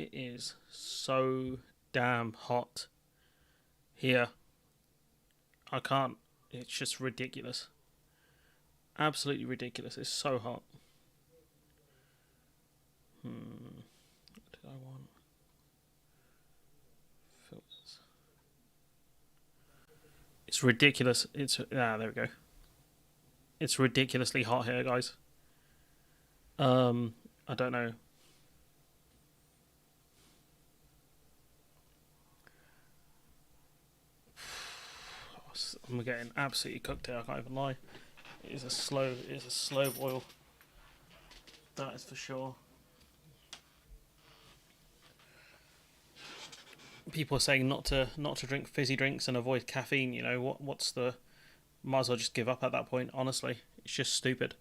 It is so damn hot here. I can't. It's just ridiculous. Absolutely ridiculous. It's so hot. What did I want? Filters. It's ridiculous. There we go. It's ridiculously hot here, guys. I don't know. I'm getting absolutely cooked here. I can't even lie. It's a slow boil. That is for sure. People are saying not to drink fizzy drinks and avoid caffeine. You know what's the? Might as well just give up at that point. Honestly, it's just stupid.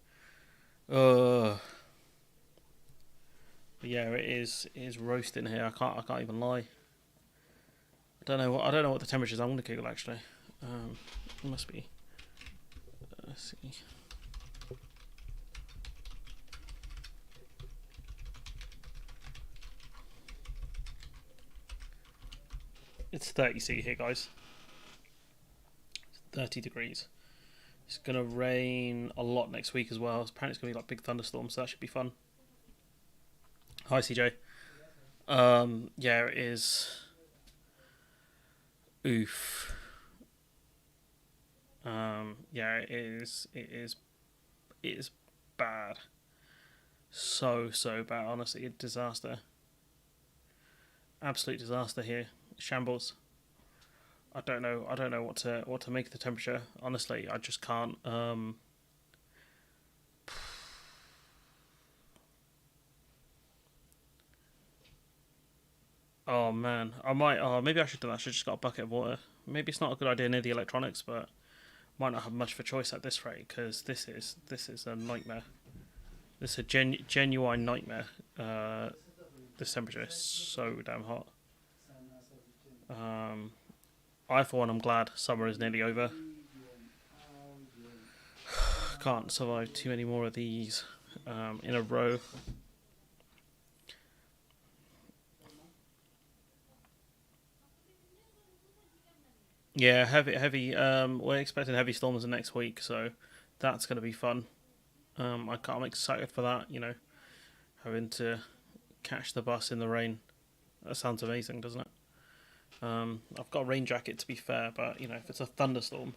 But yeah, it is roasting here. I can't even lie. I don't know what the temperature is. I'm gonna Google actually. It must be. Let's see. It's 30°C here, guys. It's 30 degrees. It's gonna rain a lot next week as well. Apparently, it's gonna be like big thunderstorms, so that should be fun. Hi, CJ. Yeah, it is. Oof. Yeah, it is. It is bad. So bad. Honestly, a disaster. Absolute disaster here. Shambles. I don't know. I don't know what to make of the temperature. Honestly, I just can't. Oh man, I might. Oh, maybe I should do that. I should just got a bucket of water. Maybe it's not a good idea near the electronics, but might not have much of a choice at this rate because this is a nightmare. This is a genuine nightmare. This temperature is so damn hot. I for one am glad summer is nearly over. Can't survive too many more of these in a row. Yeah, heavy. We're expecting heavy storms in next week, so that's going to be fun. I'm excited for that. You know, having to catch the bus in the rain. That sounds amazing, doesn't it? I've got a rain jacket to be fair, but you know, if it's a thunderstorm,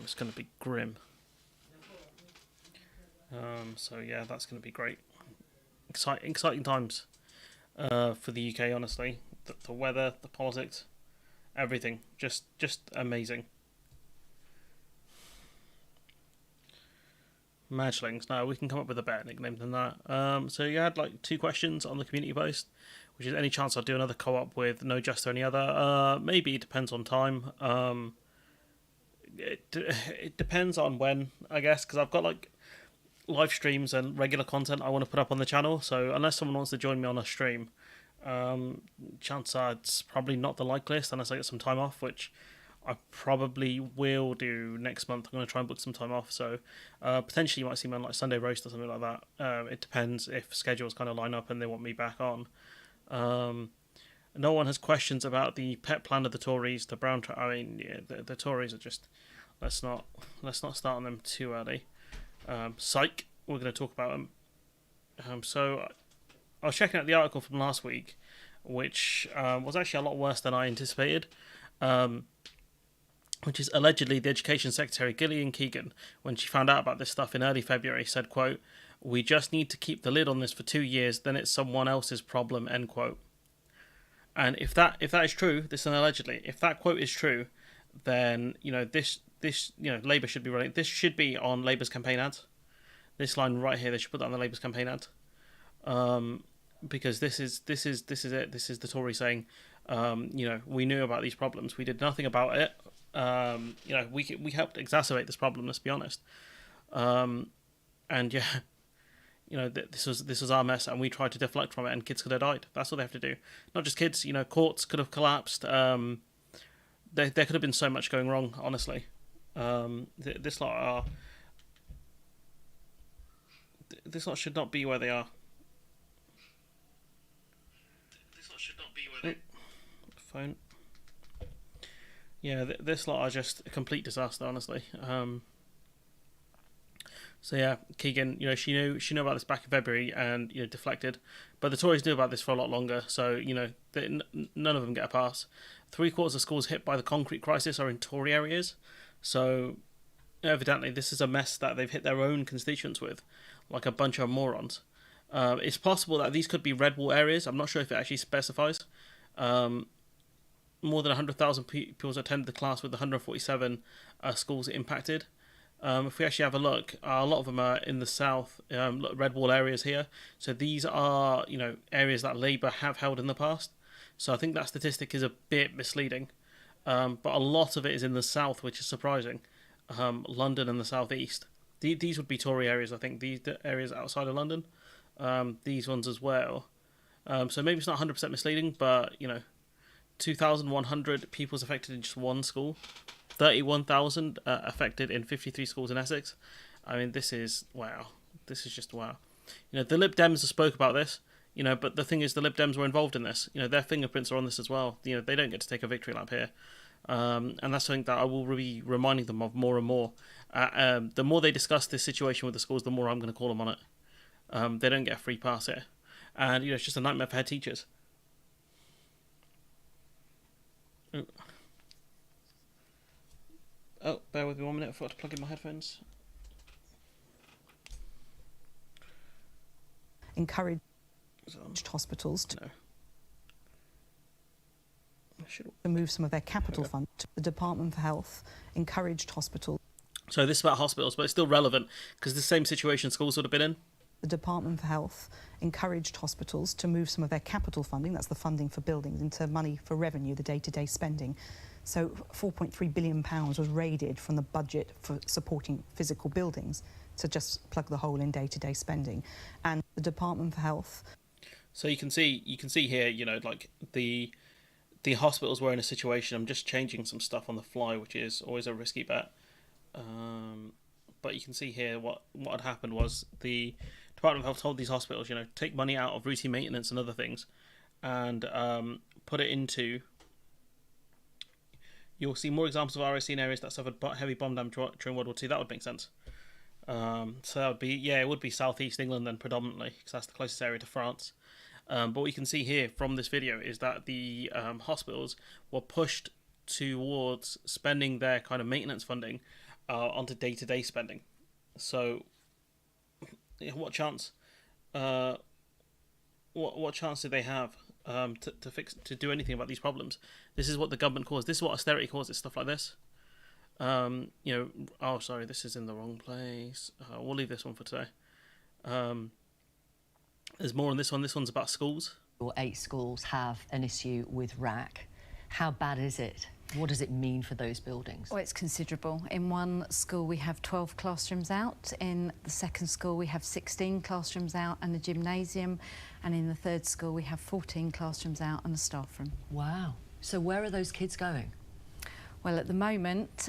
it's going to be grim. So yeah, that's going to be great. Exciting times for the UK. Honestly, the weather, the politics, everything, just amazing. Madgelings. Now we can come up with a better nickname than that. So you had like two questions on the community post, which is any chance I'll do another co-op with No Jest or any other. Maybe it depends on time. It depends on when, I guess, because I've got like live streams and regular content I want to put up on the channel. So unless someone wants to join me on a stream, chances are it's probably not the likeliest unless I get some time off, which I probably will do next month. I'm going to try and book some time off. So potentially you might see me on like Sunday roast or something like that. It depends if schedules kind of line up and they want me back on. Um, no one has questions about the pet plan of the Tories. The Brown. I mean, yeah, the Tories are just. Let's not start on them too early. Psych. We're going to talk about them. So I was checking out the article from last week, which was actually a lot worse than I anticipated. Which is allegedly the Education Secretary Gillian Keegan, when she found out about this stuff in early February, said, quote, "We just need to keep the lid on this for 2 years, then it's someone else's problem," end quote. And if that is true, this is allegedly, if that quote is true, then this Labour should be running. This should be on Labour's campaign ads. This line right here, they should put that on the Labour's campaign ads. Because this is it. This is the Tory saying, we knew about these problems. We did nothing about it. We helped exacerbate this problem. Let's be honest. And yeah, this was our mess, and we tried to deflect from it, and kids could have died. That's what they have to do. Not just kids. Courts could have collapsed. There could have been so much going wrong. Honestly, this lot should not be where they are. Phone. Yeah, this lot are just a complete disaster, honestly. So yeah, Keegan, she knew about this back in February and deflected, but the Tories knew about this for a lot longer. So none of them get a pass. 3/4 of schools hit by the concrete crisis are in Tory areas, so evidently this is a mess that they've hit their own constituents with, like a bunch of morons. It's possible that these could be red wall areas. I'm not sure if it actually specifies. More than 100,000 pupils attended the class with 147 schools impacted. If we actually have a look, a lot of them are in the south, red wall areas here. So these are, areas that Labour have held in the past. So I think that statistic is a bit misleading. But a lot of it is in the south, which is surprising. London and the southeast. These would be Tory areas, I think. These areas outside of London. These ones as well. So maybe it's not 100% misleading, but, 2,100 pupils affected in just one school. 31,000 affected in 53 schools in Essex. I mean, this is wow. This is just wow. The Lib Dems spoke about this, but the thing is the Lib Dems were involved in this. Their fingerprints are on this as well. They don't get to take a victory lap here. And that's something that I will be reminding them of more and more. The more they discuss this situation with the schools, the more I'm going to call them on it. They don't get a free pass here. And, it's just a nightmare for head teachers. Oh, bear with me 1 minute before I have to plug in my headphones. Encouraged hospitals to move some of their capital fund to the Department for Health. Encouraged hospitals. So this is about hospitals, but it's still relevant because the same situation schools would have been in. The Department for Health encouraged hospitals to move some of their capital funding, that's the funding for buildings, into money for revenue, the day-to-day spending. So £4.3 billion was raided from the budget for supporting physical buildings to just plug the hole in day-to-day spending. And the Department for Health. So you can see here, like the hospitals were in a situation. I'm just changing some stuff on the fly, which is always a risky bet. But you can see here what had happened was the Department of Health told these hospitals, take money out of routine maintenance and other things, and put it into. You'll see more examples of RIC in areas that suffered heavy bomb damage during World War II. That would make sense. So that would be, it would be southeast England then predominantly, because that's the closest area to France. But what you can see here from this video is that the hospitals were pushed towards spending their kind of maintenance funding onto day-to-day spending. So, what chance? What chance did they have to do anything about these problems? This is what the government caused. This is what austerity causes. Stuff like this. Oh, sorry, this is in the wrong place. We'll leave this one for today. There's more on this one. This one's about schools. 8 schools have an issue with RAC. How bad is it? What does it mean for those buildings? Well, it's considerable. In one school we have 12 classrooms out. In the second school we have 16 classrooms out and a gymnasium. And in the third school we have 14 classrooms out and a staff room. Wow. So where are those kids going? Well, at the moment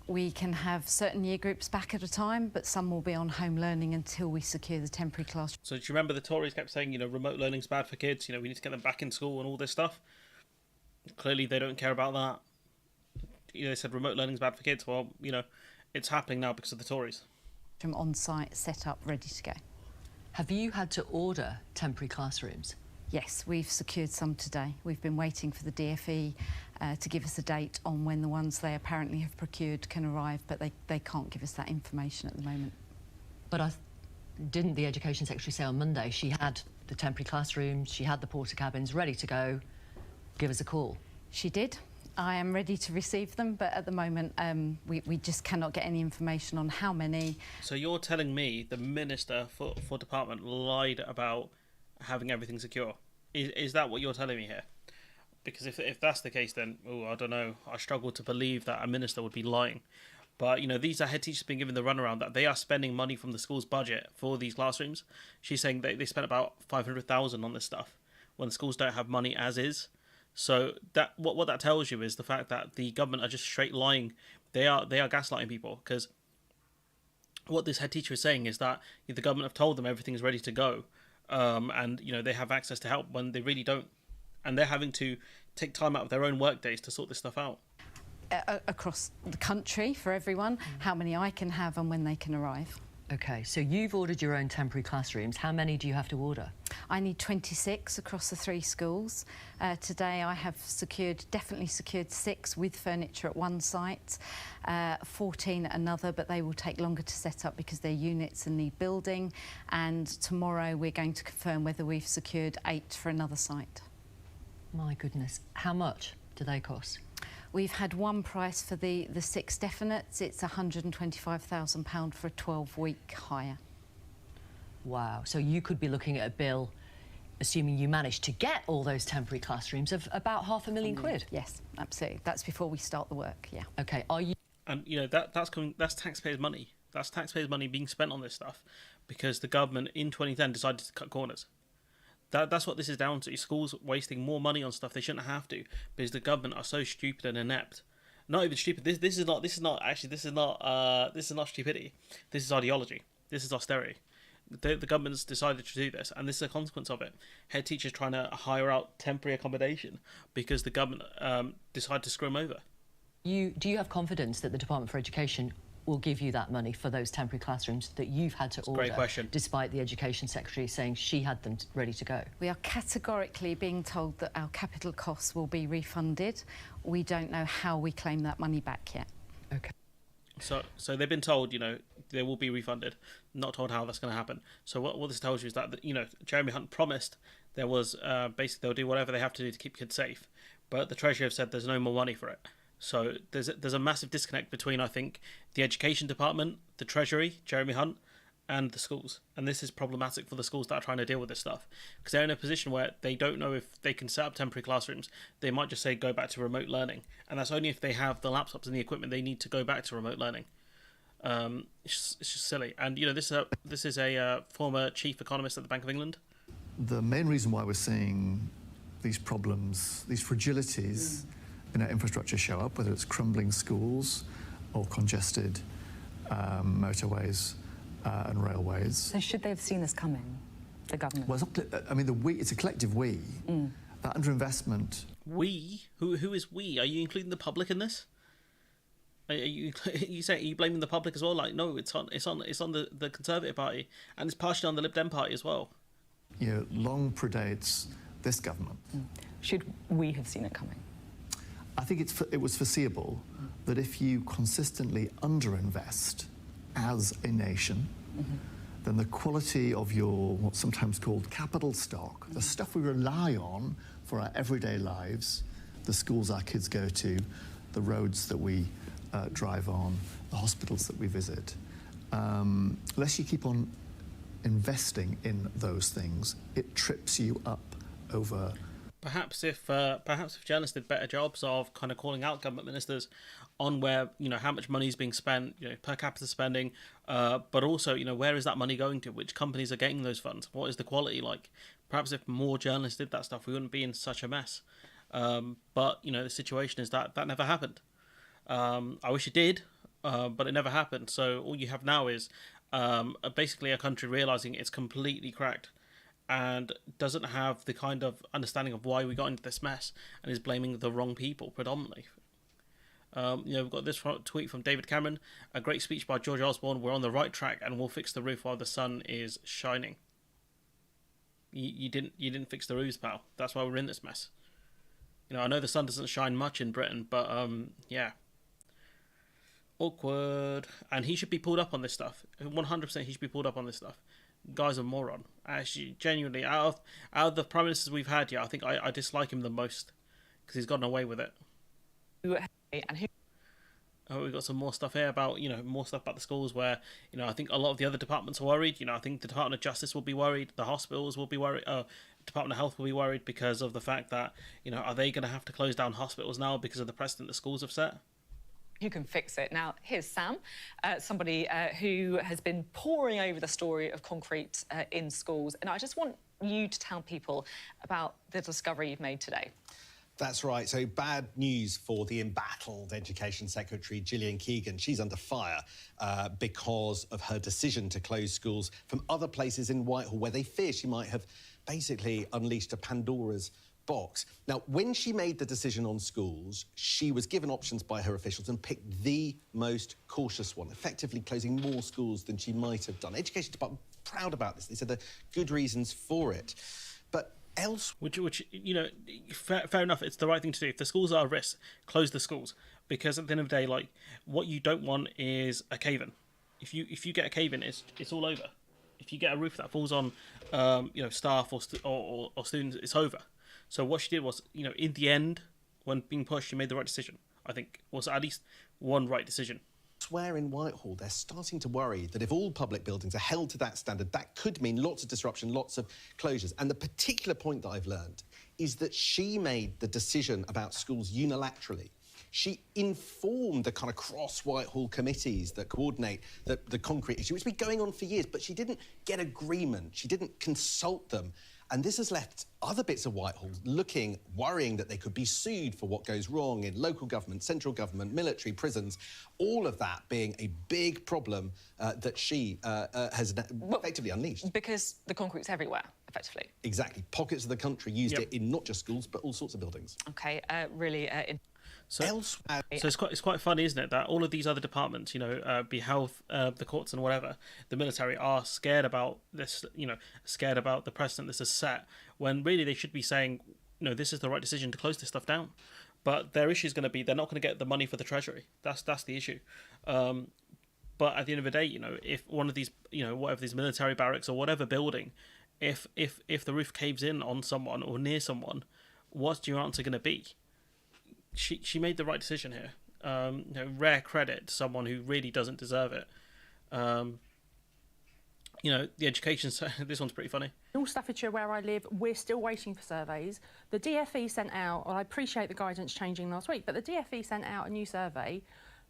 we can have certain year groups back at a time, but some will be on home learning until we secure the temporary classroom. So do you remember the Tories kept saying, remote learning's bad for kids, we need to get them back in school and all this stuff? Clearly they don't care about that. They said remote learning's bad for kids. Well, it's happening now because of the Tories. From on-site, set up, ready to go. Have you had to order temporary classrooms? Yes, we've secured some today. We've been waiting for the DfE to give us a date on when the ones they apparently have procured can arrive, but they can't give us that information at the moment. But didn't the Education Secretary say on Monday she had the temporary classrooms, she had the porter cabins ready to go? Give us a call. She did. I am ready to receive them, but at the moment we just cannot get any information on how many. So you're telling me the Minister for Department lied about having everything secure? Is that what you're telling me here? Because if that's the case, then I don't know. I struggle to believe that a minister would be lying. But these are head teachers being given the runaround that they are spending money from the school's budget for these classrooms. She's saying they spent about 500,000 on this stuff when the schools don't have money as is. So that what that tells you is the fact that the government are just straight lying. They are gaslighting people, because what this head teacher is saying is that the government have told them everything is ready to go, and they have access to help when they really don't. and they're having to take time out of their own work days to sort this stuff out. Across the country for everyone, how many I can have and when they can arrive. OK, so you've ordered your own temporary classrooms. How many do you have to order? I need 26 across the 3 schools. Today I have definitely secured 6 with furniture at one site, 14 at another, but they will take longer to set up because they're units and need building. And tomorrow we're going to confirm whether we've secured 8 for another site. My goodness. How much do they cost? We've had one price for the 6 definites. It's £125,000 for a 12-week hire. Wow. So you could be looking at a bill, assuming you manage to get all those temporary classrooms, of about £500,000. Yes, absolutely. That's before we start the work, yeah. OK, are you... And, that's taxpayers' money. That's taxpayers' money being spent on this stuff because the government in 2010 decided to cut corners. That's what this is down to. Schools wasting more money on stuff they shouldn't have to because the government are so stupid and inept. Not even stupid. This is not stupidity. This is ideology. This is austerity. The government's decided to do this, and this is a consequence of it. Head teachers trying to hire out temporary accommodation because the government decided to screw them over. Do you have confidence that the Department for Education will give you that money for those temporary classrooms that you've had to order? Great question. Despite the Education Secretary saying she had them ready to go. We are categorically being told that our capital costs will be refunded. We don't know how we claim that money back yet. OK. So they've been told, they will be refunded. Not told how that's going to happen. So what this tells you is that, Jeremy Hunt promised there was basically they'll do whatever they have to do to keep kids safe, but the Treasury have said there's no more money for it. So there's a massive disconnect between, I think, the Education Department, the Treasury, Jeremy Hunt, and the schools. And this is problematic for the schools that are trying to deal with this stuff because they're in a position where they don't know if they can set up temporary classrooms. They might just say go back to remote learning, and that's only if they have the laptops and the equipment they need to go back to remote learning. It's just silly. And this is a former chief economist at the Bank of England. The main reason why we're seeing these problems, these fragilities in our infrastructure show up, whether it's crumbling schools or congested motorways and railways. So should they have seen this coming, the government? Well, it's a collective we. That underinvestment. We? Who is we? Are you including the public in this? Are you blaming the public as well? Like, no, it's on the Conservative Party, and it's partially on the Lib Dem Party as well. Long predates this government. Should we have seen it coming? I think it was foreseeable that if you consistently underinvest as a nation, then the quality of your what's sometimes called capital stock, the stuff we rely on for our everyday lives, the schools our kids go to, the roads that we drive on, the hospitals that we visit, unless you keep on investing in those things, it trips you up over. Perhaps if journalists did better jobs of kind of calling out government ministers on where how much money is being spent, per capita spending, but also where is that money going to? Which companies are getting those funds? What is the quality like? Perhaps if more journalists did that stuff, we wouldn't be in such a mess. But the situation is that never happened. I wish it did, but it never happened. So all you have now is basically a country realizing it's completely cracked and doesn't have the kind of understanding of why we got into this mess and is blaming the wrong people predominantly. We've got this tweet from David Cameron, a great speech by George Osborne, we're on the right track and we'll fix the roof while the sun is shining. You didn't fix the roofs, pal. That's why we're in this mess. I know the sun doesn't shine much in Britain, but yeah. Awkward. And he should be pulled up on this stuff. 100% he should be pulled up on this stuff. Guy's a moron. Actually, genuinely, out of the prime ministers we've had, I think I dislike him the most because he's gotten away with it. And who? Oh, we've got some more stuff here about more stuff about the schools where I think a lot of the other departments are worried. I think the Department of Justice will be worried, the hospitals will be worried, Department of Health will be worried because of the fact that are they going to have to close down hospitals now because of the precedent the schools have set? Who can fix it? Now, here's Sam, somebody who has been poring over the story of concrete in schools. And I just want you to tell people about the discovery you've made today. That's right. So bad news for the embattled Education Secretary, Gillian Keegan. She's under fire because of her decision to close schools from other places in Whitehall where they fear she might have basically unleashed a Pandora's box. Now, when she made the decision on schools, she was given options by her officials and picked the most cautious one, effectively closing more schools than she might have done. Education Department proud about this. They said there are good reasons for it. But else... Which you know, fair enough, it's the right thing to do. If the schools are at risk, close the schools. Because at the end of the day, like, what you don't want is a cave-in. If you get a cave-in, it's all over. If you get a roof that falls on, you know, staff or students, it's over. So what she did was, you know, in the end, when being pushed, she made the right decision. I think was at least one right decision. Elsewhere in Whitehall, they're starting to worry that if all public buildings are held to that standard, that could mean lots of disruption, lots of closures. And the particular point that I've learned is that she made the decision about schools unilaterally. She informed the kind of cross-Whitehall committees that coordinate the concrete issue, which has been going on for years, but she didn't get agreement. She didn't consult them. And this has left other bits of Whitehall worrying that they could be sued for what goes wrong in local government, central government, military, prisons, all of that being a big problem that she has effectively unleashed. Because the concrete's everywhere, effectively. Exactly. Pockets of the country used it in not just schools, but all sorts of buildings. OK, really... So it's quite funny, isn't it, that all of these other departments, you know, be health, the courts and whatever, the military are scared about this, you know, scared about the precedent this is set, when really they should be saying, you know, this is the right decision to close this stuff down. But their issue is going to be they're not going to get the money for the Treasury. That's the issue. But at the end of the day, you know, if one of these, you know, whatever these military barracks or whatever building, if the roof caves in on someone or near someone, what's your answer going to be? She made the right decision here. You know, rare credit to someone who really doesn't deserve it. You know, the education... This one's pretty funny. In Staffordshire, where I live, we're still waiting for surveys. The DfE sent out... Well, I appreciate the guidance changing last week, but the DfE sent out a new survey.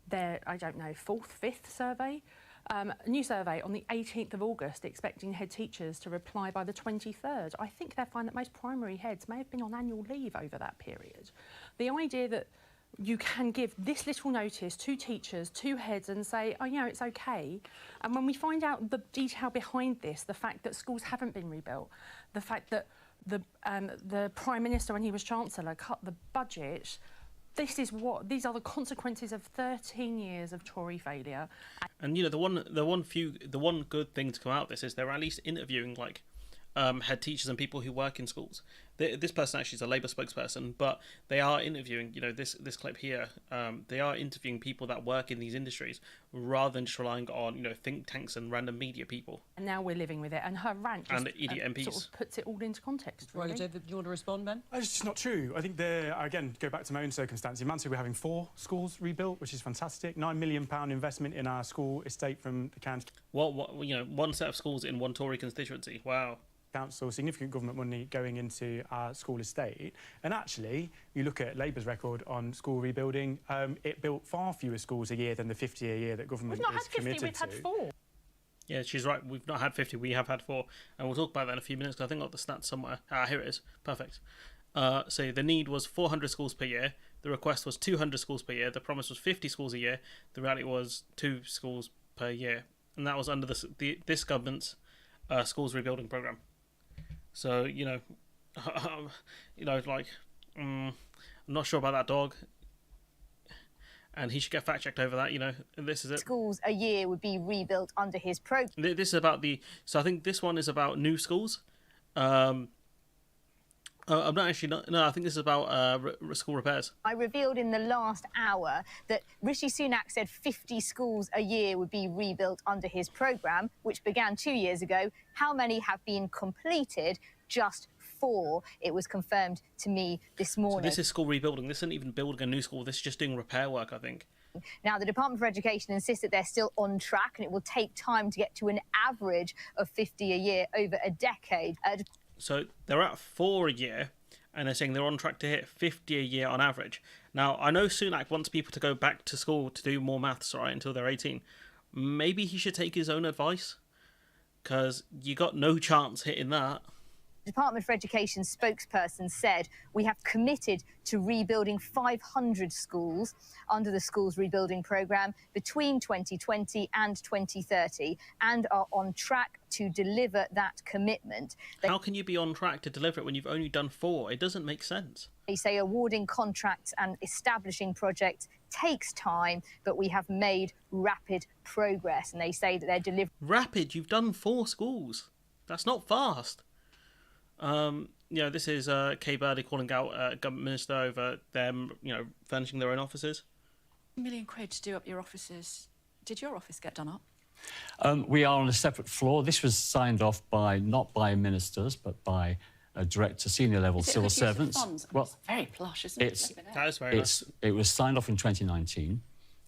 Their, I don't know, 4th, 5th survey. A new survey on the 18th of August, expecting head teachers to reply by the 23rd. I think they'll find that most primary heads may have been on annual leave over that period. The idea that you can give this little notice to teachers, to heads, and say, oh, you know, it's OK. And when we find out the detail behind this, the fact that schools haven't been rebuilt, the fact that the Prime Minister, when he was Chancellor, cut the budget, these are the consequences of 13 years of Tory failure. And you know, the one good thing to come out of this is they're at least interviewing like head teachers and people who work in schools. This person actually is a Labour spokesperson, but they are interviewing, you know, this clip here, they are interviewing people that work in these industries rather than just relying on, you know, think tanks and random media people. And now we're living with it, and her rant just idiot MPs. sort of puts it all into context, really. Right, David, do you want to respond, Ben? It's just not true. I think again, go back to my own circumstance. In Mansfield, we're having 4 schools rebuilt, which is fantastic. £9 million investment in our school estate from the county. What you know, one set of schools in one Tory constituency. Wow. Council, significant government money going into our school estate. And actually, you look at Labour's record on school rebuilding, it built far fewer schools a year than the 50 a year that government is committed to. We've not had 50, we've had 4. Yeah, she's right. We've not had 50, we have had 4. And we'll talk about that in a few minutes because I think I've got the stats somewhere. Here it is. Perfect. So the need was 400 schools per year. The request was 200 schools per year. The promise was 50 schools a year. The reality was 2 schools per year. And that was under this government's schools rebuilding programme. So, you know, like, I'm not sure about that dog. And he should get fact-checked over that, you know. This is it. Schools a year would be rebuilt under his programme. This is about so I think this one is about new schools. I'm not actually... No, I think this is about school repairs. I revealed in the last hour that Rishi Sunak said 50 schools a year would be rebuilt under his programme, which began 2 years ago. How many have been completed? Just 4. It was confirmed to me this morning. So this is school rebuilding. This isn't even building a new school. This is just doing repair work, I think. Now, the Department for Education insists that they're still on track and it will take time to get to an average of 50 a year over a decade. So they're at 4 a year, and they're saying they're on track to hit 50 a year on average. Now, I know Sunak wants people to go back to school to do more maths, right, until they're 18. Maybe he should take his own advice, because you got no chance hitting that. Department for Education spokesperson said, we have committed to rebuilding 500 schools under the schools rebuilding programme between 2020 and 2030 and are on track to deliver that commitment. How can you be on track to deliver it when you've only done 4? It doesn't make sense. They say awarding contracts and establishing projects takes time, but we have made rapid progress, and they say that they're delivering. Rapid? You've done 4 schools. That's not fast. This is Kay Burley calling out government minister over them, furnishing their own offices. £1 million to do up your offices. Did your office get done up? We are on a separate floor. This was signed off not by ministers, but by direct senior level civil servants. Well, it's very plush, isn't it? That is very nice. It was signed off in 2019.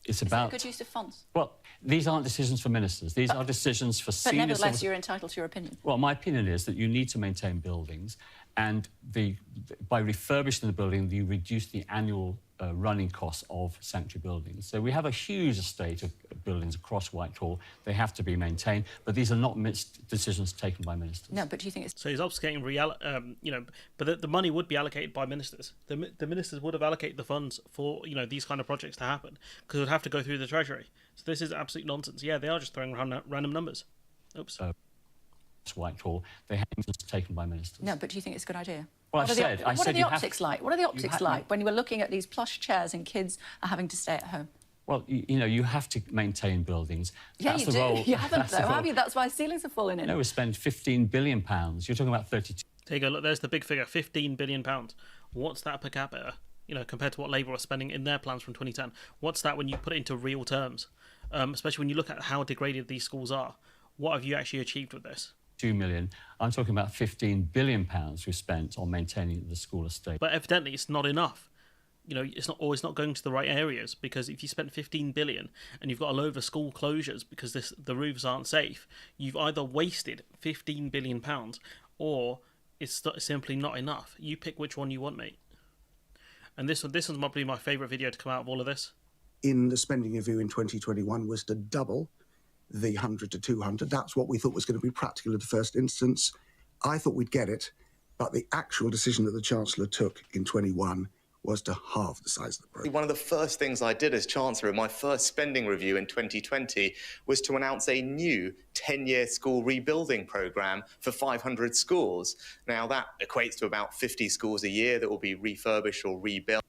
It's about. Is it a good use of funds? Well, these aren't decisions for ministers. These are decisions for senior. But nevertheless, you're entitled to your opinion. Well, my opinion is that you need to maintain buildings, and by refurbishing the building, you reduce the annual running costs of sanctuary buildings. So we have a huge estate of buildings across Whitehall. They have to be maintained, but these are not decisions taken by ministers. No, but do you think it's... So he's obfuscating but the money would be allocated by ministers. The ministers would have allocated the funds for, these kind of projects to happen, because it would have to go through the Treasury. So this is absolute nonsense. Yeah, they are just throwing around random numbers. Oops. Whitehall, they have been taken by ministers. No, but do you think it's a good idea? Well, What are the optics like when you were looking at these plush chairs and kids are having to stay at home? Well, you have to maintain buildings. Yeah, that's you the do. Role, you haven't, though, have you? That's why ceilings are falling in. No, we spend £15 billion. You're talking about 32. There you go. Look, there's the big figure, £15 billion. What's that per capita? Compared to what Labour was spending in their plans from 2010. What's that when you put it into real terms? Especially when you look at how degraded these schools are. What have you actually achieved with this? 2 million. I'm talking about £15 billion we've spent on maintaining the school estate. But evidently it's not enough. It's not always not going to the right areas, because if you spend 15 billion and you've got a load of school closures because the roofs aren't safe, you've either wasted 15 billion pounds or it's simply not enough. You pick which one you want, mate. And this one's probably my favourite video to come out of all of this. In the spending review in 2021 was to double the 100 to 200. That's what we thought was going to be practical in the first instance. I thought we'd get it, but the actual decision that the Chancellor took in 21 was to halve the size of the programme. One of the first things I did as Chancellor in my first spending review in 2020 was to announce a new 10-year school rebuilding programme for 500 schools. Now, that equates to about 50 schools a year that will be refurbished or rebuilt.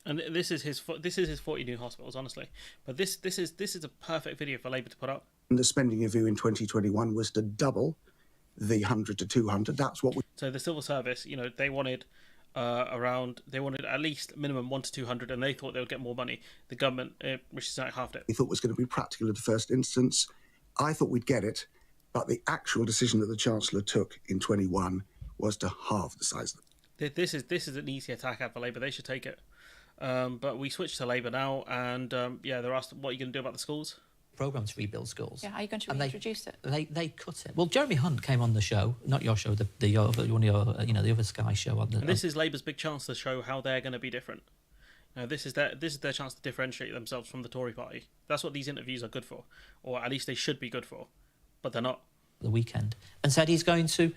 And this is his 40 new hospitals, honestly. But this is a perfect video for Labour to put up. The spending review in 2021 was to double the 100 to 200. That's what we... So the civil service, they wanted at least minimum 1 to 200, and they thought they would get more money. The government, Rishi Sunak, halved it. We thought was going to be practical in the first instance. I thought we'd get it, but the actual decision that the Chancellor took in 21 was to halve the size of it. This is an easy attack ad for Labour. They should take it. But we switched to Labour now, and they're asked, what are you going to do about the schools? Programme to rebuild schools. Yeah, how are you going to reintroduce it? They cut it. Well, Jeremy Hunt came on the show, not your show, the other Sky show on the. And this is Labour's big chance to show how they're going to be different. This is their chance to differentiate themselves from the Tory party. That's what these interviews are good for, or at least they should be good for, but they're not. The weekend, and said he's going to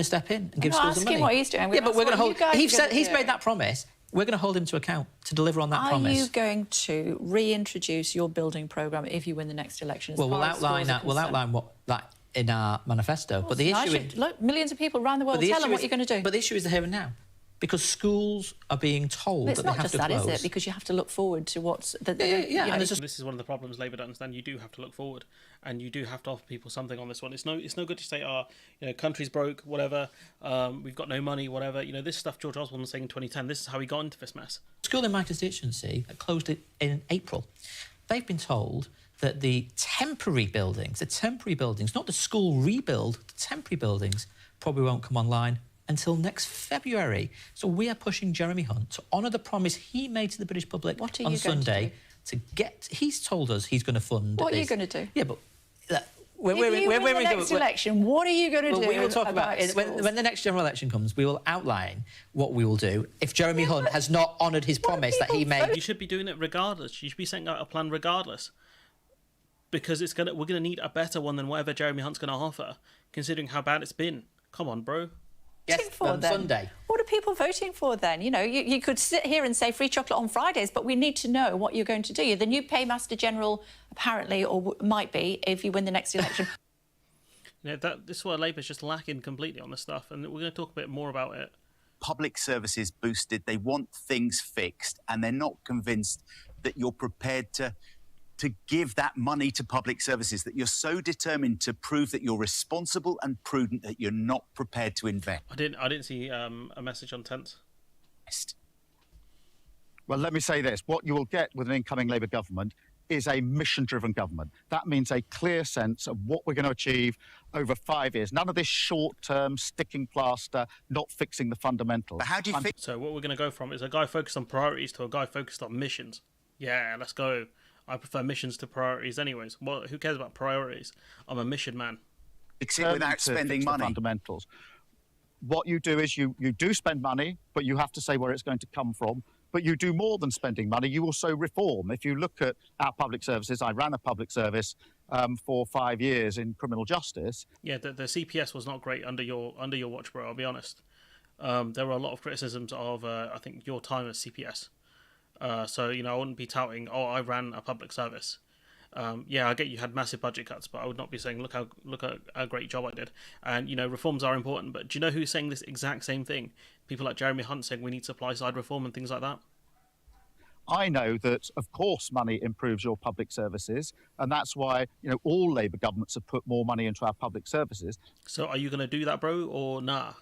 step in and give schools the money. What he's doing. Yeah, but we're going to hold. He's made that promise. We're going to hold him to account to deliver on that promise. Are you going to reintroduce your building programme if you win the next election? Well, we'll outline that. We'll outline what that in our manifesto. But the issue is, look, millions of people around the world. Tell them what you're going to do. But the issue is the here and now, because schools are being told that they have to close. It's not just that, is it? Because you have to look forward to what's... And this is one of the problems Labour don't understand. You do have to look forward, and you do have to offer people something on this one. It's no good to say, country's broke, whatever, we've got no money, whatever. This stuff George Osborne was saying in 2010, this is how we got into this mess. School in my constituency closed it in April. They've been told that the temporary buildings, not the school rebuild, the temporary buildings probably won't come online until next February. So we are pushing Jeremy Hunt to honour the promise he made to the British public on Sunday to get... He's told us he's going to fund... What are you going to do? Yeah, but... When you win the next election, what are you going to do? We will talk about it. When the next general election comes, we will outline what we will do if Jeremy Hunt has not honoured his promise that he made. You should be doing it regardless. You should be setting out a plan regardless. Because we're going to need a better one than whatever Jeremy Hunt's going to offer, considering how bad it's been. Come on, bro. voting for then? Sunday. What are people voting for then? You know, you could sit here and say free chocolate on Fridays, but we need to know what you're going to do. You're the new paymaster general, apparently, or might be, if you win the next election. This is why Labour's just lacking completely on this stuff, and we're going to talk a bit more about it. Public services boosted, they want things fixed, and they're not convinced that you're prepared to give that money to public services, that you're so determined to prove that you're responsible and prudent that you're not prepared to invest. I didn't see a message on tents. Well, let me say this. What you will get with an incoming Labour government is a mission-driven government. That means a clear sense of what we're going to achieve over 5 years. None of this short-term sticking plaster, not fixing the fundamentals. But how do you fix? So what we're going to go from is a guy focused on priorities to a guy focused on missions. Yeah, let's go. I prefer missions to priorities anyways. Well, who cares about priorities? I'm a mission man. Fix it without spending money. Fundamentals. What you do is you do spend money, but you have to say where it's going to come from. But you do more than spending money. You also reform. If you look at our public services, I ran a public service for 5 years in criminal justice. Yeah, the CPS was not great under your watch, bro. I'll be honest. There were a lot of criticisms of I think your time as CPS. So I wouldn't be touting, oh, I ran a public service. Yeah, I get you had massive budget cuts, but I would not be saying, look at a great job I did. And reforms are important, but do you know who's saying this exact same thing? People like Jeremy Hunt saying we need supply side reform and things like that. I know that, of course, money improves your public services, and that's why all Labour governments have put more money into our public services. So, are you going to do that, bro, or nah?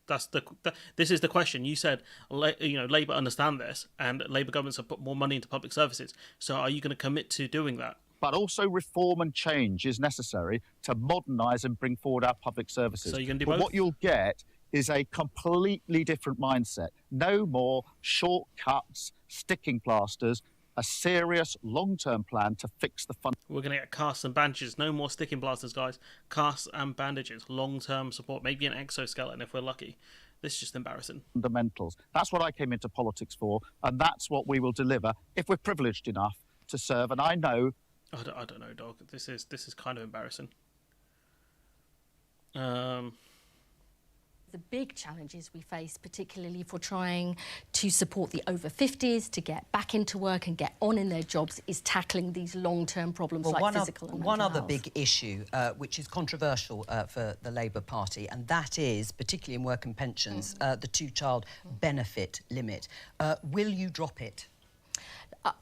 This is the question. You said, Labour understand this, and Labour governments have put more money into public services. So, are you going to commit to doing that? But also reform and change is necessary to modernise and bring forward our public services. So, you're going to do both? both? What you'll get is a completely different mindset. No more shortcuts, sticking plasters, a serious long-term plan to fix the fund. We're going to get casts and bandages. No more sticking plasters, guys. Casts and bandages. Long-term support. Maybe an exoskeleton if we're lucky. This is just embarrassing. Fundamentals. That's what I came into politics for, and that's what we will deliver if we're privileged enough to serve. And I know... I don't know, dog. This is kind of embarrassing. The big challenges we face, particularly for trying to support the over 50s to get back into work and get on in their jobs, is tackling these long-term problems like physical and mental One other health. big issue, which is controversial for the Labour Party, and that is, particularly in work and pensions, the two-child benefit limit. Will you drop it?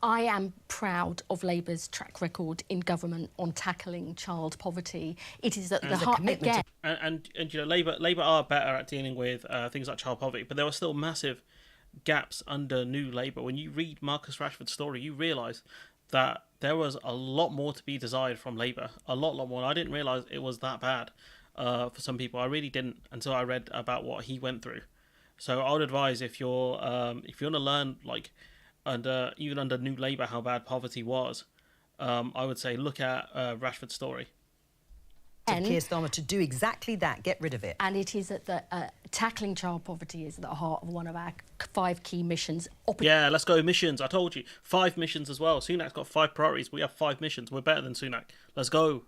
I am proud of Labour's track record in government on tackling child poverty. It is at the heart again. And Labour are better at dealing with things like child poverty, but there were still massive gaps under New Labour. When you read Marcus Rashford's story, you realise that there was a lot more to be desired from Labour, a lot more. And I didn't realise it was that bad for some people. I really didn't until I read about what he went through. So I would advise if you want to learn even under New Labour how bad poverty was, I would say look at Rashford's story. To Keir Starmer to do exactly that, get rid of it. And it is at the tackling child poverty is at the heart of one of our 5 key missions. Yeah, let's go missions. I told you 5 missions as well. Sunak's got 5 priorities. We have 5 missions. We're better than Sunak. Let's go.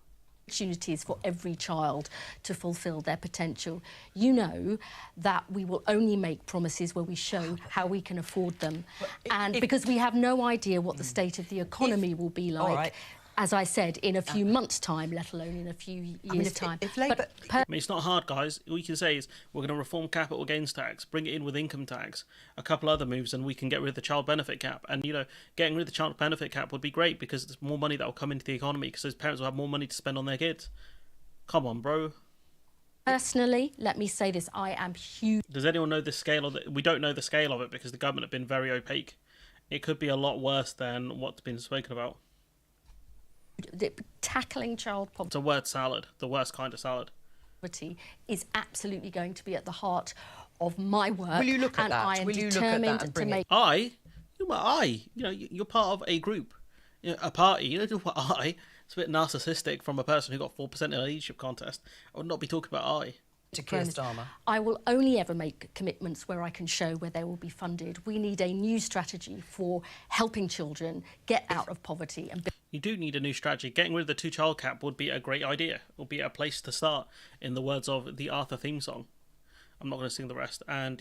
Opportunities for every child to fulfil their potential. You know that we will only make promises where we show how we can afford them, because we have no idea what the state of the economy will be like. As I said, in a few months' time, let alone in a few years' time. It's not hard, guys. All you can say is we're going to reform capital gains tax, bring it in with income tax, a couple other moves, and we can get rid of the child benefit cap. And, getting rid of the child benefit cap would be great because there's more money that will come into the economy because those parents will have more money to spend on their kids. Come on, bro. Personally, let me say this, I am huge. Does anyone know the scale of it? We don't know the scale of it because the government have been very opaque. It could be a lot worse than what's been spoken about. Tackling child poverty. It's a word salad, the worst kind of salad. Is absolutely going to be at the heart of my work. Will you look at that? I am Will you look at that and bring it? You're part of a group, a party. You know what It's a bit narcissistic from a person who got 4% in a leadership contest. I would not be talking about To Keir Starmer. I will only ever make commitments where I can show where they will be funded. We need a new strategy for helping children get out of poverty. You do need a new strategy. Getting rid of the 2-child cap would be a great idea. It would be a place to start, in the words of the Arthur theme song. I'm not going to sing the rest. And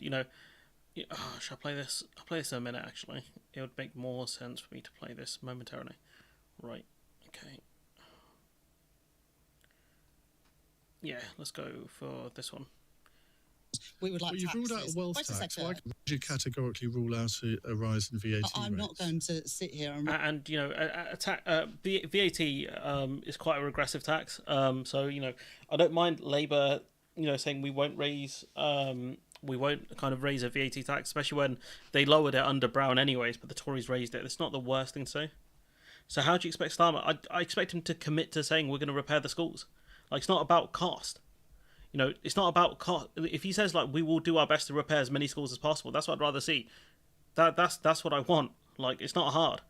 shall I play this? I'll play this in a minute. Actually, it would make more sense for me to play this momentarily. Right. Okay. Yeah, let's go for this one. We would like But you've ruled out a wealth tax. Why would you categorically rule out a rise in VAT I'm rates? not going to sit here and... VAT is quite a regressive tax. So I don't mind Labour, saying we won't raise kind of raise a VAT tax, especially when they lowered it under Brown anyways. But the Tories raised it. It's not the worst thing to say. So how do you expect Starmer? I expect him to commit to saying we're going to repair the schools. Like, it's not about cost. It's not about cost. If he says, like, we will do our best to repair as many schools as possible, that's what I'd rather see. That's what I want. Like, it's not hard.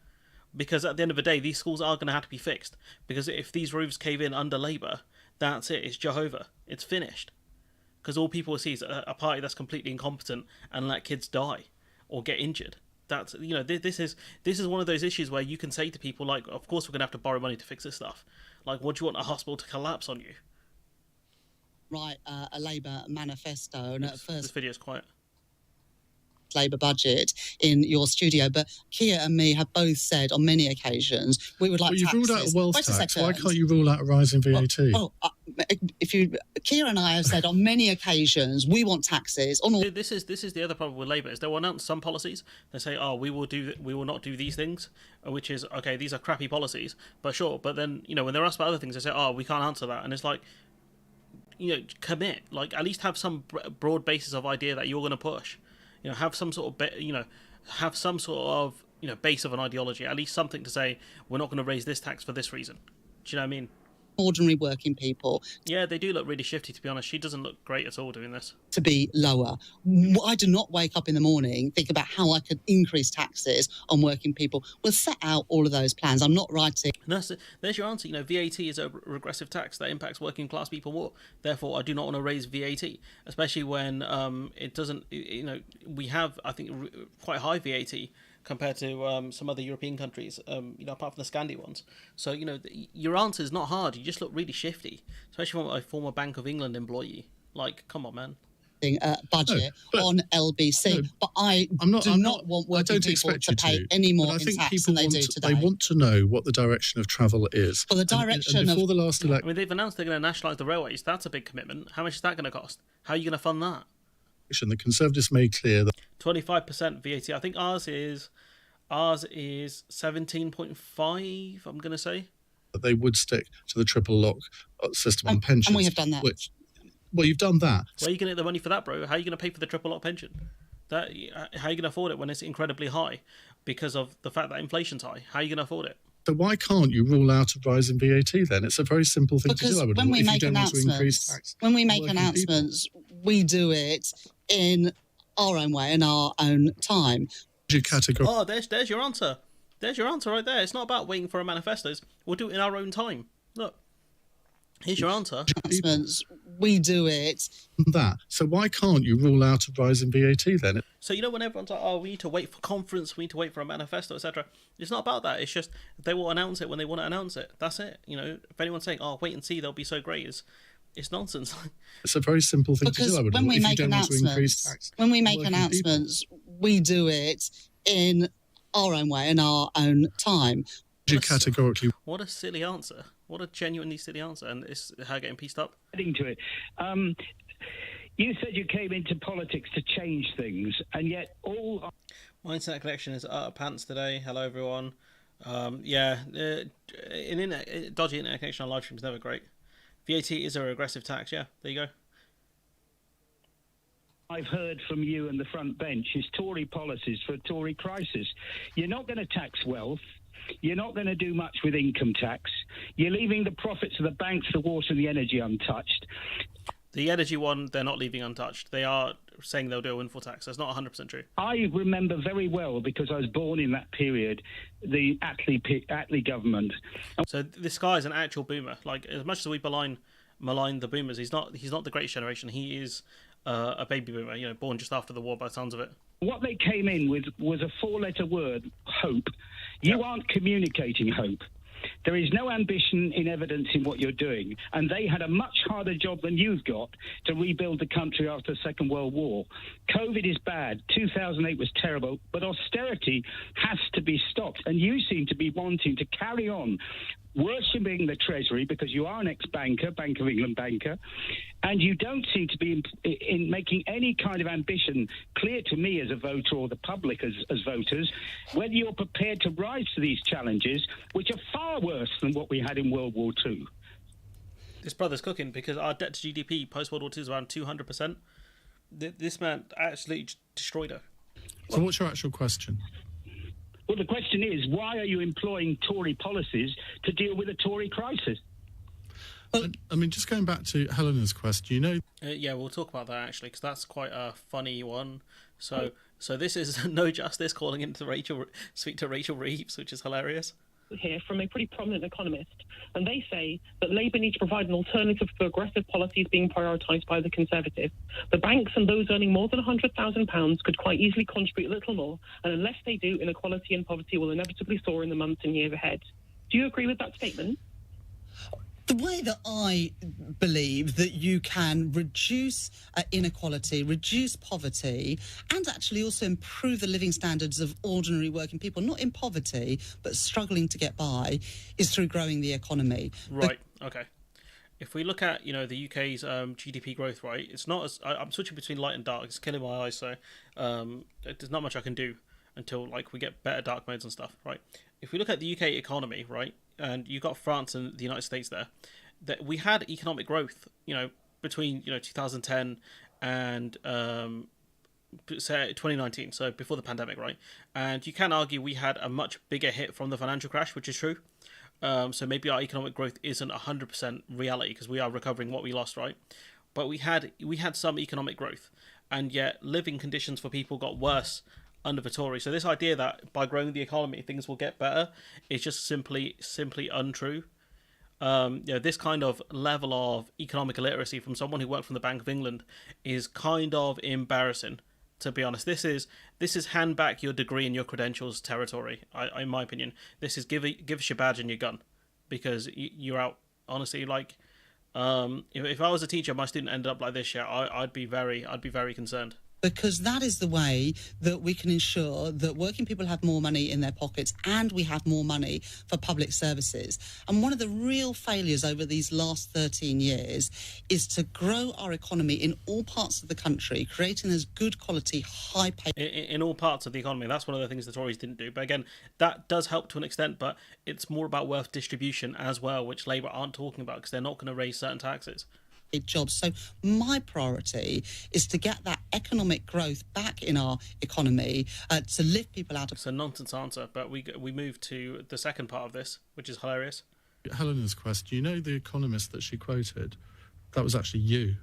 Because at the end of the day, these schools are going to have to be fixed. Because if these roofs cave in under Labour, that's it. It's Jehovah. It's finished. Because all people will see is a party that's completely incompetent and let kids die or get injured. That's, this is one of those issues where you can say to people, like, of course we're going to have to borrow money to fix this stuff. Like, what do you want a hospital to collapse on you? Write a Labour manifesto, and at first this video is quiet. Labour budget in your studio, but Keir and me have both said on many occasions we would like But you've taxes. ruled out a wealth tax. Why can't you rule out a rise in VAT? Keir and I have said on many occasions we want taxes on all. This is the other problem with Labour is they will announce some policies. They say, oh, we will not do these things, which is okay. These are crappy policies, but sure. But then when they're asked about other things, they say, oh, we can't answer that, and it's like, commit. Like, at least have some broad basis of idea that you're going to push. Have some sort of have some sort of base of an ideology. At least something to say. We're not going to raise this tax for this reason. Do you know what I mean? Ordinary working people. Yeah, they do look really shifty, to be honest. She doesn't look great at all doing this. To be lower. I do not wake up in the morning, think about how I could increase taxes on working people. We'll set out all of those plans. I'm not writing. There's your answer. VAT is a regressive tax that impacts working class people more. Therefore, I do not want to raise VAT, especially when it doesn't. We have, I think, quite high VAT compared to some other European countries, apart from the Scandi ones. So, your answer is not hard. You just look really shifty, especially from a former Bank of England employee. Like, come on, man. Budget on LBC, but I do not want working people to pay any more in tax than they do today. They want to know what the direction of travel is. Well, the direction and before the last election, I mean, they've announced they're going to nationalise the railways. That's a big commitment. How much is that going to cost? How are you going to fund that? the Conservatives made clear that 25% VAT. I think ours is 17.5. I'm going to say that they would stick to the triple lock system on pensions, and we have done that. Well, you've done that. Where are you going to get the money for that, bro? How are you going to pay for the triple lock pension? How are you going to afford it when it's incredibly high because of the fact that inflation's high? How are you going to afford it? So why can't you rule out a rise in VAT then? It's a very simple thing to do. I would when we if make you don't want to increase announcements, tax when we make working announcements, we do it in our own way, in our own time. Oh, there's your answer. There's your answer right there. It's not about waiting for a manifesto. We'll do it in our own time. Look, here's your answer. Announcements, we do it. That. So why can't you rule out a rise in VAT then? So when everyone's like, oh, we need to wait for conference, we need to wait for a manifesto, etc. It's not about that. It's just they will announce it when they want to announce it. That's it. If anyone's saying, oh, wait and see, they'll be so great, it's nonsense. It's a very simple thing to do. I would when we if make you don't want to increase announcements, tax when we make working announcements, we do it in our own way, in our own time. Categorically. What a silly answer. What a genuinely silly answer. And it's her getting pieced up. Adding to it, you said you came into politics to change things, and yet all... My internet connection is out of pants today. Hello, everyone. Dodgy internet connection on live stream is never great. VAT is a regressive tax. Yeah, there you go. I've heard from you and the front bench is Tory policies for a Tory crisis. You're not going to tax wealth. You're not going to do much with income tax. You're leaving the profits of the banks, the water and the energy untouched. The energy one, they're not leaving untouched. They are saying they'll do a windfall tax. That's not 100% true. I remember very well, because I was born in that period, the Attlee government. So this guy is an actual boomer. Like, as much as we malign the boomers, he's not the greatest generation. He is a baby boomer, born just after the war by the sounds of it. What they came in with was a 4-letter word, hope. You aren't communicating hope. There is no ambition in evidence in what you're doing, and they had a much harder job than you've got to rebuild the country after the Second World War. COVID is bad. 2008 was terrible, but austerity has to be stopped, and you seem to be wanting to carry on worshipping the Treasury because you are an ex-banker, Bank of England banker, and you don't seem to be in making any kind of ambition clear to me as a voter or the public as voters, whether you're prepared to rise to these challenges, which are far worse than what we had in World War II. This brother's cooking, because our debt to GDP post-World War II is around 200%. This man actually destroyed her. So what's your actual question? Well, the question is, why are you employing Tory policies to deal with a Tory crisis? I mean, just going back to Helena's question, you know... Yeah, we'll talk about that, actually, because that's quite a funny one. So this is No Justice calling into speak to Rachel Reeves, which is hilarious. Here from a pretty prominent economist, and they say that Labour needs to provide an alternative to aggressive policies being prioritised by the Conservatives. The banks and those earning more than £100,000 could quite easily contribute a little more, and unless they do, inequality and poverty will inevitably soar in the months and years ahead. Do you agree with that statement? The way that I believe that you can reduce inequality, reduce poverty, and actually also improve the living standards of ordinary working people, not in poverty, but struggling to get by, is through growing the economy. Right, okay. If we look at, the UK's GDP growth, right, it's not as... I'm switching between light and dark. It's killing my eyes, so there's not much I can do until, we get better dark modes and stuff, right? If we look at the UK economy, right, and you've got France and the United States there, that we had economic growth, between 2010 and say 2019, so before the pandemic, right? And you can argue we had a much bigger hit from the financial crash, which is true. So maybe our economic growth isn't 100% reality because we are recovering what we lost, right? But we had some economic growth, and yet living conditions for people got worse under the Tories. So this idea that by growing the economy things will get better is just simply untrue. This kind of level of economic illiteracy from someone who worked from the Bank of England is kind of embarrassing, to be honest. This is hand back your degree and your credentials territory. In my opinion, this is give us your badge and your gun, because you're out. Honestly, if I was a teacher, my student ended up like this, I'd be very concerned. Because that is the way that we can ensure that working people have more money in their pockets and we have more money for public services. And one of the real failures over these last 13 years is to grow our economy in all parts of the country, creating those good quality, high pay... In all parts of the economy. That's one of the things the Tories didn't do. But again, that does help to an extent, but it's more about wealth distribution as well, which Labour aren't talking about because they're not going to raise certain taxes. Jobs. So my priority is to get that economic growth back in our economy, to lift people out of... It's a nonsense answer, but we move to the second part of this, which is hilarious. Helena's question, the economist that she quoted, that was actually you.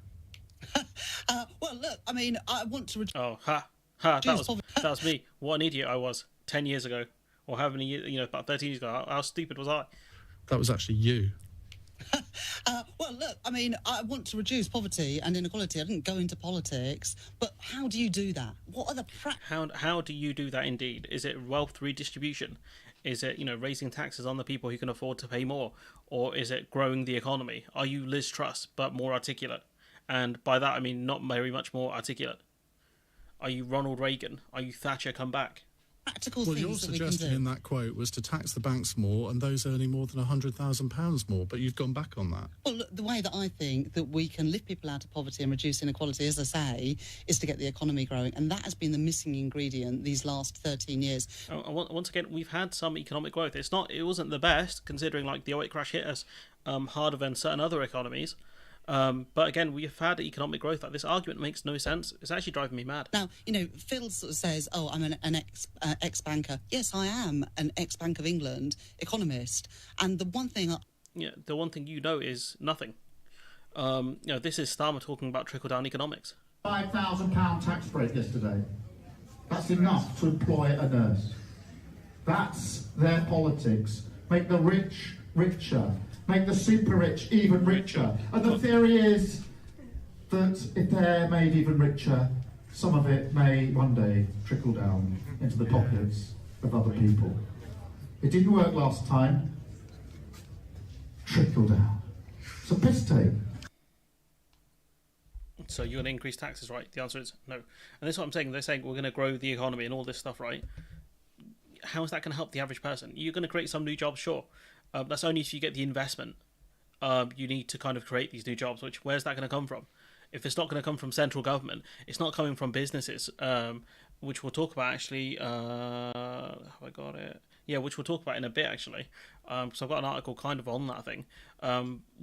Well, look, I mean, I want to... That was me. What an idiot I was 10 years ago, or how many years, about 13 years ago. How stupid was I? That was actually you. Well, look, I mean, I want to reduce poverty and inequality. I didn't go into politics, but how do you do that? What are the How do you do that, indeed? Is it wealth redistribution? Is it, raising taxes on the people who can afford to pay more? Or is it growing the economy? Are you Liz Truss, but more articulate? And by that, I mean not very much more articulate. Are you Ronald Reagan? Are you Thatcher come back? Practical well, things your that we suggestion can do. in that quote was to tax the banks more and those earning more than £100,000 more, but you've gone back on that. Well, look, the way that I think that we can lift people out of poverty and reduce inequality, as I say, is to get the economy growing, and that has been the missing ingredient these last 13 years. Once again, we've had some economic growth. It wasn't the best, considering the 2008 crash hit us harder than certain other economies. But again, we've had economic growth. This argument makes no sense. It's actually driving me mad. Now, Phil sort of says, oh, I'm an ex-banker. Yes, I am an ex-Bank of England economist. And the one thing... the one thing is nothing. This is Starmer talking about trickle-down economics. £5,000 tax break yesterday. That's enough to employ a nurse. That's their politics. Make the rich richer. Make the super rich even richer. And the theory is that if they're made even richer, some of it may one day trickle down into the pockets of other people. It didn't work last time. trickle down. It's a piss take. So you're going to increase taxes, right? The answer is no. And this is what I'm saying. They're saying we're going to grow the economy and all this stuff, right? How is that going to help the average person? You're going to create some new jobs, sure. That's only if you get the investment. You need to kind of create these new jobs, which where's that going to come from? If it's not going to come from central government, it's not coming from businesses, which we'll talk about actually. Have I got it? Yeah, which we'll talk about in a bit actually. So I've got an article kind of on that thing.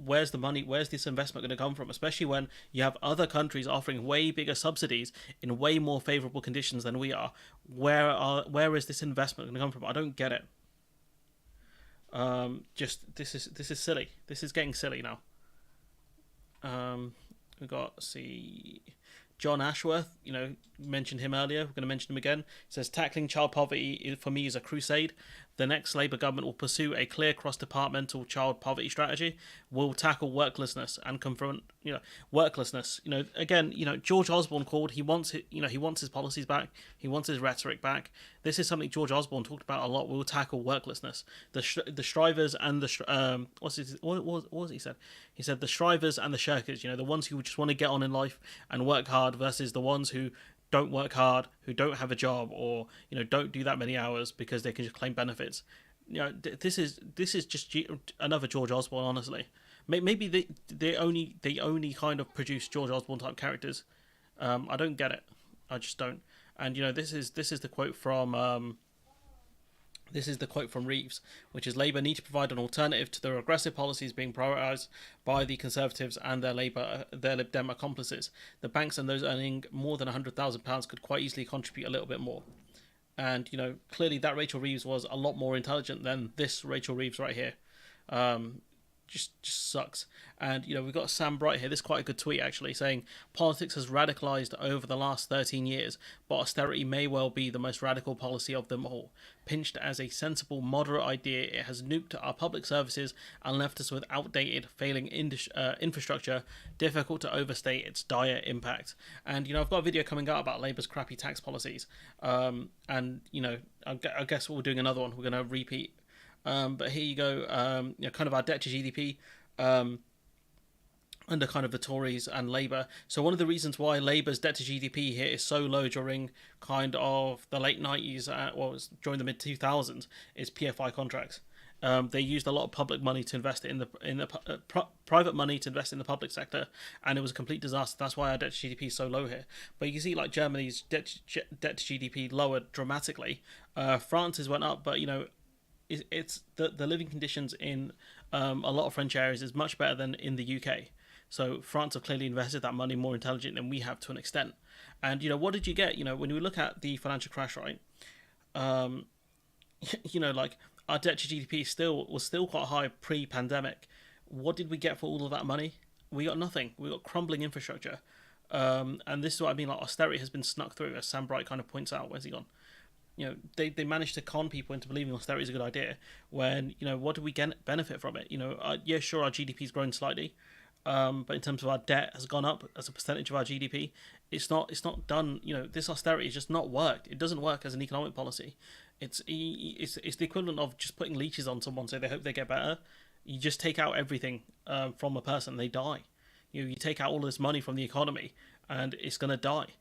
Where's the money? Where's this investment going to come from? Especially when you have other countries offering way bigger subsidies in way more favourable conditions than we are. Where is this investment going to come from? I don't get it. This is silly. This is getting silly now. We got John Ashworth, mentioned him earlier. We're going to mention him again. He says, tackling child poverty for me is a crusade. The next Labour government will pursue a clear cross-departmental child poverty strategy. Will tackle worklessness and confront, worklessness. Again, George Osborne called. He wants his policies back. He wants his rhetoric back. This is something George Osborne talked about a lot. We'll tackle worklessness. The strivers and the what was he said? He said the strivers and the shirkers. The ones who just want to get on in life and work hard versus the ones who don't work hard, who don't have a job, or don't do that many hours because they can just claim benefits. This is just another George Osborne, honestly. Maybe they only kind of produce George Osborne type characters. I don't get it. I just don't. And this is the quote from Reeves, which is Labour need to provide an alternative to the regressive policies being prioritised by the Conservatives and their Lib Dem accomplices. The banks and those earning more than £100,000 could quite easily contribute a little bit more. And clearly that Rachel Reeves was a lot more intelligent than this Rachel Reeves right here. Just sucks. And we've got Sam Bright here. This is quite a good tweet actually, saying politics has radicalised over the last 13 years, but austerity may well be the most radical policy of them all. Pinched as a sensible, moderate idea, it has nuked our public services and left us with outdated, failing infrastructure, difficult to overstate its dire impact. And I've got a video coming out about Labour's crappy tax policies. And I guess we're doing another one. We're going to repeat. But here you go, kind of our debt to GDP under kind of the Tories and Labour. So one of the reasons why Labour's debt to GDP here is so low during kind of the late 90s, during the mid 2000s, is PFI contracts. They used a lot of public money to invest in the private money to invest in the public sector, and it was a complete disaster. That's why our debt to GDP is so low here. But you can see like Germany's debt to GDP lowered dramatically. France's went up, but it's the living conditions in a lot of French areas is much better than in the UK. So France have clearly invested that money more intelligent than we have to an extent. And what did you get? When we look at the financial crash, right? Like our debt to GDP was still quite high pre-pandemic. What did we get for all of that money? We got nothing. We got crumbling infrastructure. And this is what I mean. Like austerity has been snuck through, as Sam Bright kind of points out. Where's he gone? They managed to con people into believing austerity is a good idea when, what do we benefit from it? Yeah, sure, our GDP's grown slightly, but in terms of our debt has gone up as a percentage of our GDP. It's not done, this austerity has just not worked. It doesn't work as an economic policy. It's the equivalent of just putting leeches on someone so they hope they get better. You just take out everything from a person, they die. You take out all this money from the economy and it's going to die.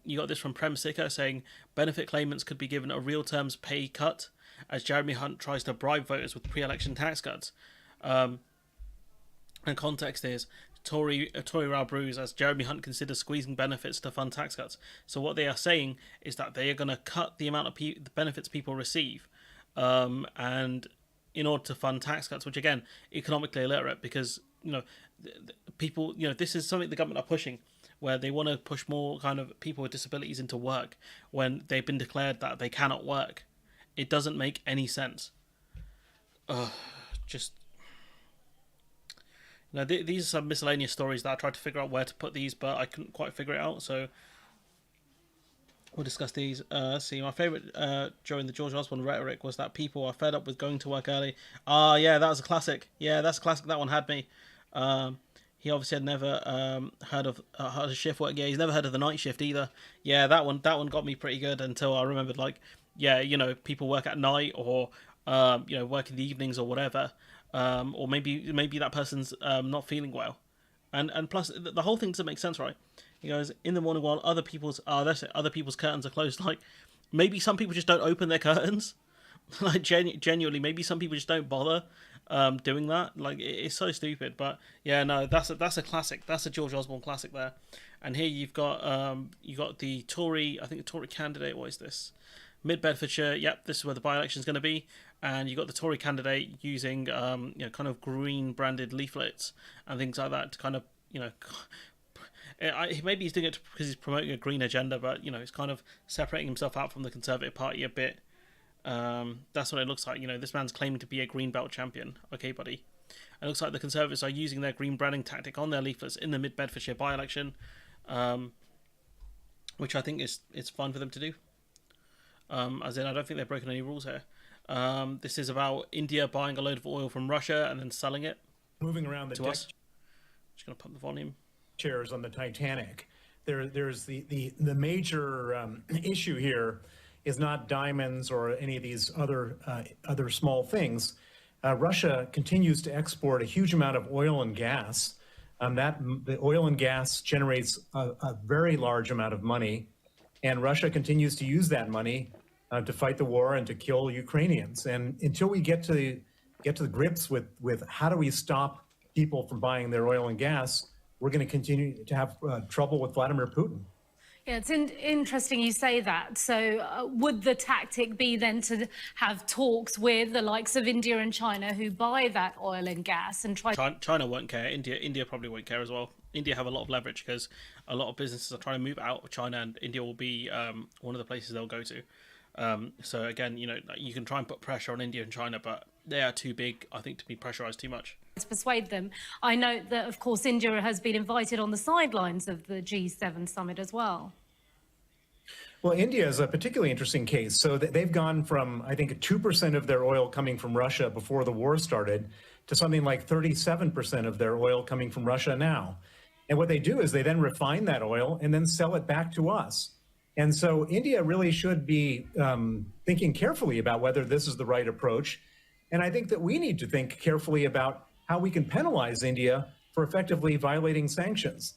You got this from Prem Sikka saying benefit claimants could be given a real terms pay cut as Jeremy Hunt tries to bribe voters with pre-election tax cuts. And context is Tory row brews as Jeremy Hunt considers squeezing benefits to fund tax cuts. So what they are saying is that they are going to cut the amount of the benefits people receive, and in order to fund tax cuts, which again economically illiterate because people this is something the government are pushing, where they want to push more kind of people with disabilities into work when they've been declared that they cannot work. It doesn't make any sense. These are some miscellaneous stories that I tried to figure out where to put these, but I couldn't quite figure it out, so we'll discuss these. See, my favourite during the George Osborne rhetoric was that people are fed up with going to work early. Yeah, that was a classic. Yeah, that's a classic. That one had me. He obviously had never heard of shift work. Yeah, he's never heard of the night shift either. Yeah, that one got me pretty good until I remembered, people work at night or work in the evenings or whatever. or maybe that person's not feeling well, and plus the whole thing doesn't make sense, right? He goes, in the morning while other people's curtains are closed. Like, maybe some people just don't open their curtains. Like, genuinely, maybe some people just don't bother doing that. Like, it's so stupid. But yeah, no, that's a classic. That's a George Osborne classic there. And here you've got the Tory, I think the Tory candidate. What is this? Mid Bedfordshire. Yep, this is where the by-election is going to be. And you've got the Tory candidate using kind of green branded leaflets and things like that to kind of maybe he's doing it because he's promoting a green agenda, but he's kind of separating himself out from the Conservative Party a bit. That's what it looks like. This man's claiming to be a green belt champion. Okay, buddy. It looks like the Conservatives are using their green branding tactic on their leaflets in the Mid Bedfordshire by-election, which I think it's fun for them to do. As in, I don't think they've broken any rules here. This is about India buying a load of oil from Russia and then selling it. Moving around the to deck us. Just gonna pump the volume. Chairs on the Titanic. There's the major issue here is not diamonds or any of these other small things. Russia continues to export a huge amount of oil and gas. The oil and gas generates a very large amount of money, and Russia continues to use that money to fight the war and to kill Ukrainians. And until we get to the grips with how do we stop people from buying their oil and gas, we're going to continue to have trouble with Vladimir Putin. Yeah, it's interesting you say that. So would the tactic be then to have talks with the likes of India and China who buy that oil and gas and try... China won't care. India probably won't care as well. India have a lot of leverage because a lot of businesses are trying to move out of China, and India will be one of the places they'll go to. So again, you can try and put pressure on India and China, but they are too big, I think, to be pressurized too much. To persuade them. I know that, of course, India has been invited on the sidelines of the G7 summit as well. Well, India is a particularly interesting case. So they've gone from, I think, 2% of their oil coming from Russia before the war started to something like 37% of their oil coming from Russia now. And what they do is they then refine that oil and then sell it back to us. And so India really should be thinking carefully about whether this is the right approach. And I think that we need to think carefully about how we can penalize India for effectively violating sanctions.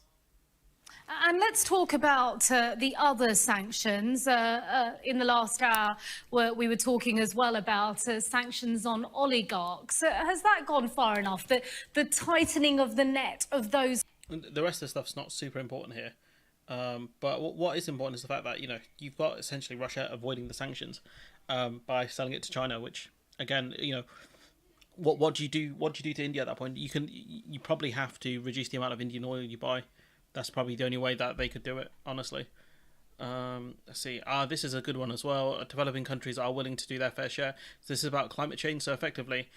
And let's talk about the other sanctions. In the last hour, we were talking as well about sanctions on oligarchs. Has that gone far enough? The tightening of the net of those... The rest of the stuff's not super important here. But what is important is the fact that, you've got essentially Russia avoiding the sanctions by selling it to China, which, again, what do you do? What do you do to India at that point? You probably have to reduce the amount of Indian oil you buy. That's probably the only way that they could do it, honestly. Let's see. This is a good one as well. Developing countries are willing to do their fair share. So this is about climate change. So effectively,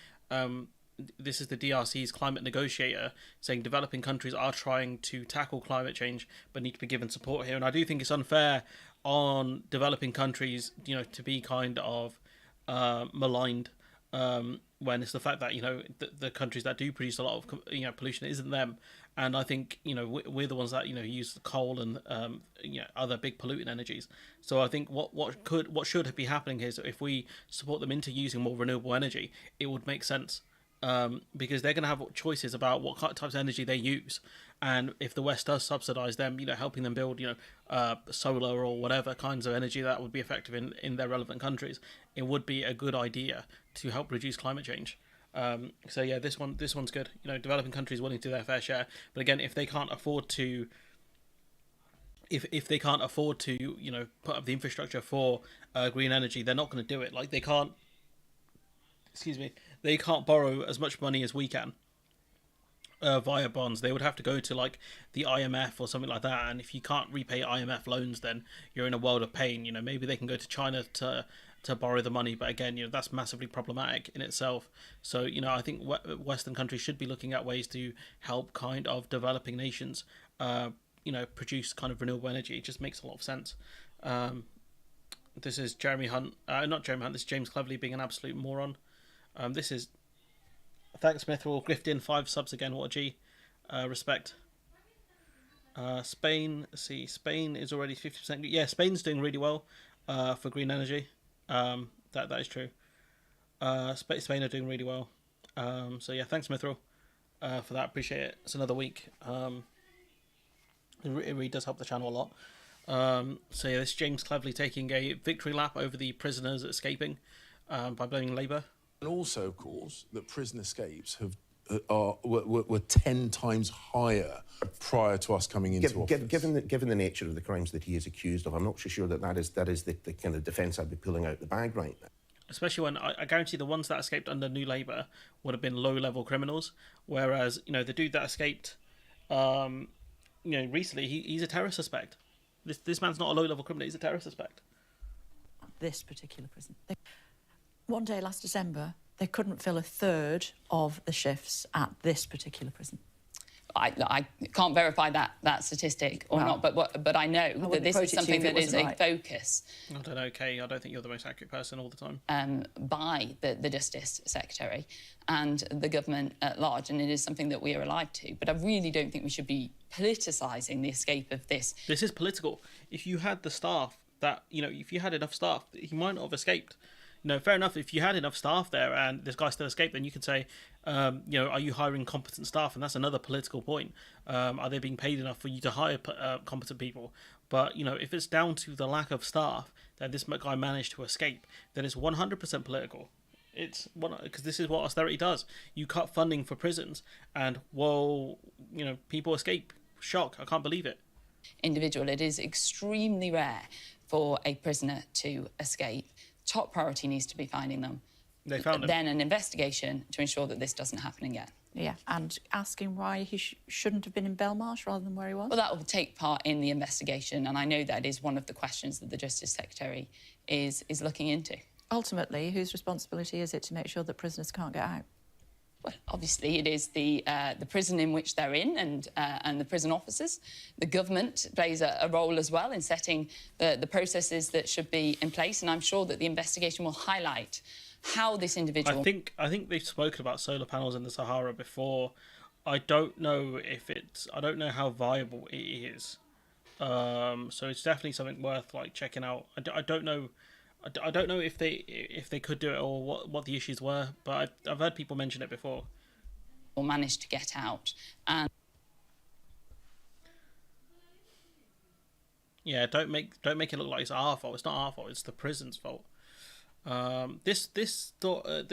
this is the DRC's climate negotiator saying developing countries are trying to tackle climate change but need to be given support here. And I do think it's unfair on developing countries, to be kind of maligned when it's the fact that the countries that do produce a lot of pollution isn't them. And I think we're the ones that use coal and other big polluting energies. So I think what should be happening here is if we support them into using more renewable energy, it would make sense. Because they're going to have choices about what types of energy they use, and if the West does subsidize them, helping them build, solar or whatever kinds of energy that would be effective in their relevant countries, it would be a good idea to help reduce climate change. So yeah, this one's good. Developing countries willing to do their fair share, but again, if they can't afford to, if they can't afford to, put up the infrastructure for green energy, they're not going to do it. Like they can't borrow as much money as we can via bonds. They would have to go to like the IMF or something like that, and if you can't repay IMF loans, then you're in a world of pain. Maybe they can go to China to borrow the money, but again, that's massively problematic in itself. So I think Western countries should be looking at ways to help kind of developing nations produce kind of renewable energy. It just makes a lot of sense. This is Jeremy Hunt, not Jeremy Hunt, this is James Cleverley being an absolute moron. This is Thanks Smith will grift in 5 subs again. What a G. Respect. Spain. Let's see. Spain is already 50%. Yeah, Spain's doing really well for green energy. That is true. Spain are doing really well. So yeah, thanks Mithril for that. Appreciate it. It's another week. It really does help the channel a lot. So yeah, this James cleverly taking a victory lap over the prisoners escaping by blaming Labour. And also, of course, that prison escapes were 10 times higher prior to us coming into office. Given the nature of the crimes that he is accused of, I'm not so sure that is the kind of defence I'd be pulling out the bag right now. Especially when I guarantee the ones that escaped under New Labour would have been low-level criminals, whereas the dude that escaped, recently he's a terror suspect. This man's not a low-level criminal; he's a terror suspect. This particular prison. One day last December, they couldn't fill a third of the shifts at this particular prison. I can't verify that statistic or not, but I know that this is something that is a focus. I don't know, Kay. I don't think you're the most accurate person all the time. By the Justice Secretary and the government at large, and it is something that we are alive to. But I really don't think we should be politicising the escape of this. This is political. If you had the staff that, if you had enough staff, he might not have escaped. Fair enough, if you had enough staff there and this guy still escaped, then you could say, are you hiring competent staff? And that's another political point. Are they being paid enough for you to hire competent people? But, if it's down to the lack of staff that this guy managed to escape, then it's 100% political. It's because this is what austerity does. You cut funding for prisons and, people escape. Shock, I can't believe it. Individual, it is extremely rare for a prisoner to escape. Top priority needs to be finding them. They found him. Then an investigation to ensure that this doesn't happen again. Yeah, and asking why he shouldn't have been in Belmarsh rather than where he was? Well, that will take part in the investigation, and I know that is one of the questions that the Justice Secretary is looking into. Ultimately, whose responsibility is it to make sure that prisoners can't get out? Well, obviously, it is the prison in which they're in and the prison officers. The government plays a role as well in setting the processes that should be in place, and I'm sure that the investigation will highlight how this individual... I think they've spoken about solar panels in the Sahara before. I don't know I don't know how viable it is. So it's definitely something worth checking out. I don't know. I don't know if they could do it or what the issues were, but I've heard people mention it before. Or managed to get out, and yeah, don't make it look like it's our fault. It's not our fault. It's the prison's fault. This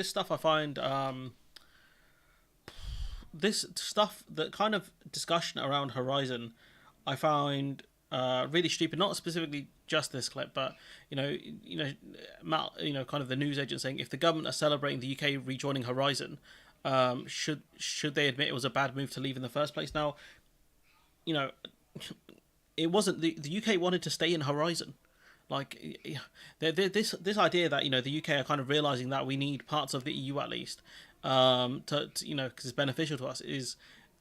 stuff I find this stuff, the kind of discussion around Horizon, I find really stupid. Not specifically just this clip, but Matt, kind of the news agent saying if the government are celebrating the UK rejoining Horizon, should they admit it was a bad move to leave in the first place? Now, it wasn't the UK wanted to stay in Horizon. This idea that the UK are kind of realizing that we need parts of the EU at least, because it's beneficial to us is.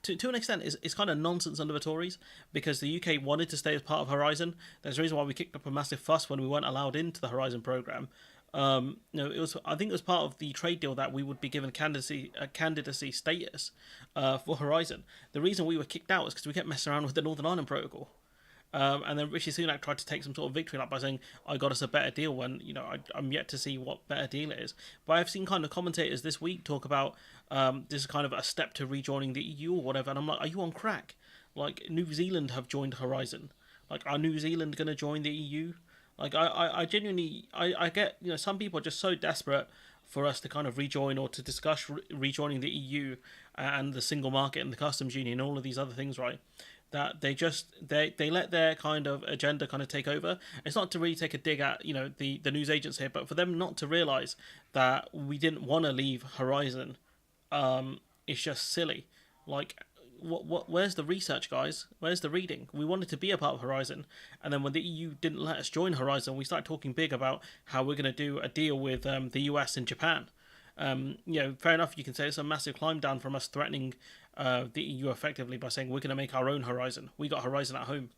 To an extent, is kind of nonsense under the Tories, because the UK wanted to stay as part of Horizon. There's a reason why we kicked up a massive fuss when we weren't allowed into the Horizon programme. I think it was part of the trade deal that we would be given candidacy status for Horizon. The reason we were kicked out is because we kept messing around with the Northern Ireland Protocol. And then Rishi Sunak tried to take some sort of victory lap by saying, I got us a better deal, when, I'm yet to see what better deal it is. But I've seen kind of commentators this week talk about this is kind of a step to rejoining the EU or whatever. And I'm like, are you on crack? New Zealand have joined Horizon. Are New Zealand going to join the EU? I genuinely, I get, some people are just so desperate for us to kind of rejoin or to discuss rejoining the EU and the single market and the customs union and all of these other things, right? That they let their kind of agenda kind of take over. It's not to really take a dig at the news agents here, but for them not to realise that we didn't want to leave Horizon, it's just silly. Where's the research, guys? Where's the reading? We wanted to be a part of Horizon, and then when the EU didn't let us join Horizon, we started talking big about how we're going to do a deal with the US and Japan. Fair enough. You can say it's a massive climb down from us threatening the EU effectively by saying we're going to make our own Horizon. We got Horizon at home.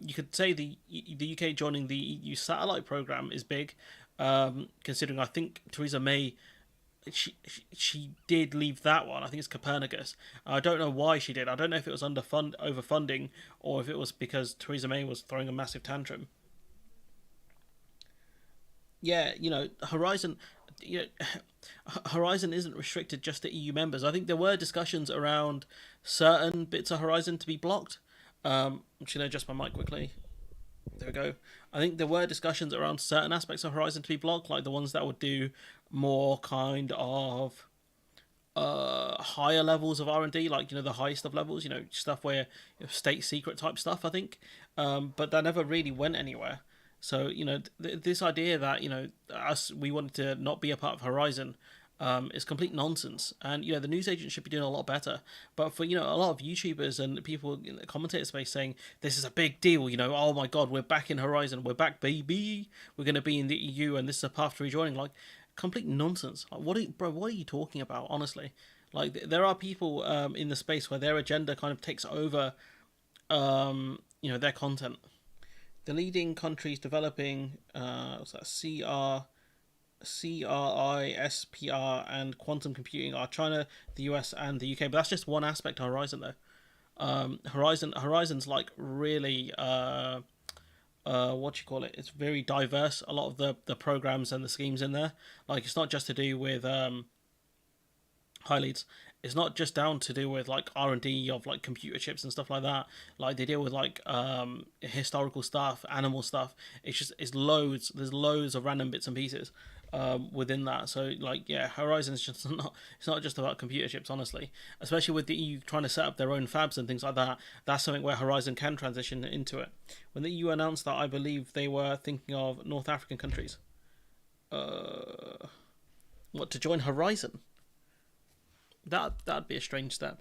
You could say the UK joining the EU satellite program is big, considering I think Theresa May, she did leave that one. I think it's Copernicus. I don't know why she did. I don't know if it was overfunding or if it was because Theresa May was throwing a massive tantrum. Yeah, Horizon. Horizon isn't restricted just to EU members. I think there were discussions around certain bits of Horizon to be blocked. I'm just going to adjust my mic quickly. There we go. I think there were discussions around certain aspects of Horizon to be blocked, like the ones that would do more kind of higher levels of R&D, like, the highest of levels, stuff where state secret type stuff, I think. But that never really went anywhere. So, this idea that, we wanted to not be a part of Horizon is complete nonsense. And, the news agents should be doing a lot better. But for, a lot of YouTubers and people in the commentator space saying, this is a big deal, oh my God, we're back in Horizon, we're back, baby, we're going to be in the EU and this is a path to rejoining, like, complete nonsense. Like, what are you talking about, honestly? Like, there are people in the space where their agenda kind of takes over, their content. The leading countries developing what's that, CRISPR and quantum computing are China, the US, and the UK. But that's just one aspect of Horizon, though. Horizon's like really it's very diverse. A lot of the programs and the schemes in there, like, it's not just to do with high leads. It's not just down to do with like R&D of like computer chips and stuff like that. Like, they deal with like historical stuff, animal stuff. It's loads. There's loads of random bits and pieces within that. So like, yeah, Horizon is just not. It's not just about computer chips, honestly. Especially with the EU trying to set up their own fabs and things like that. That's something where Horizon can transition into it. When the EU announced that, I believe they were thinking of North African countries. To join Horizon? That'd be a strange step.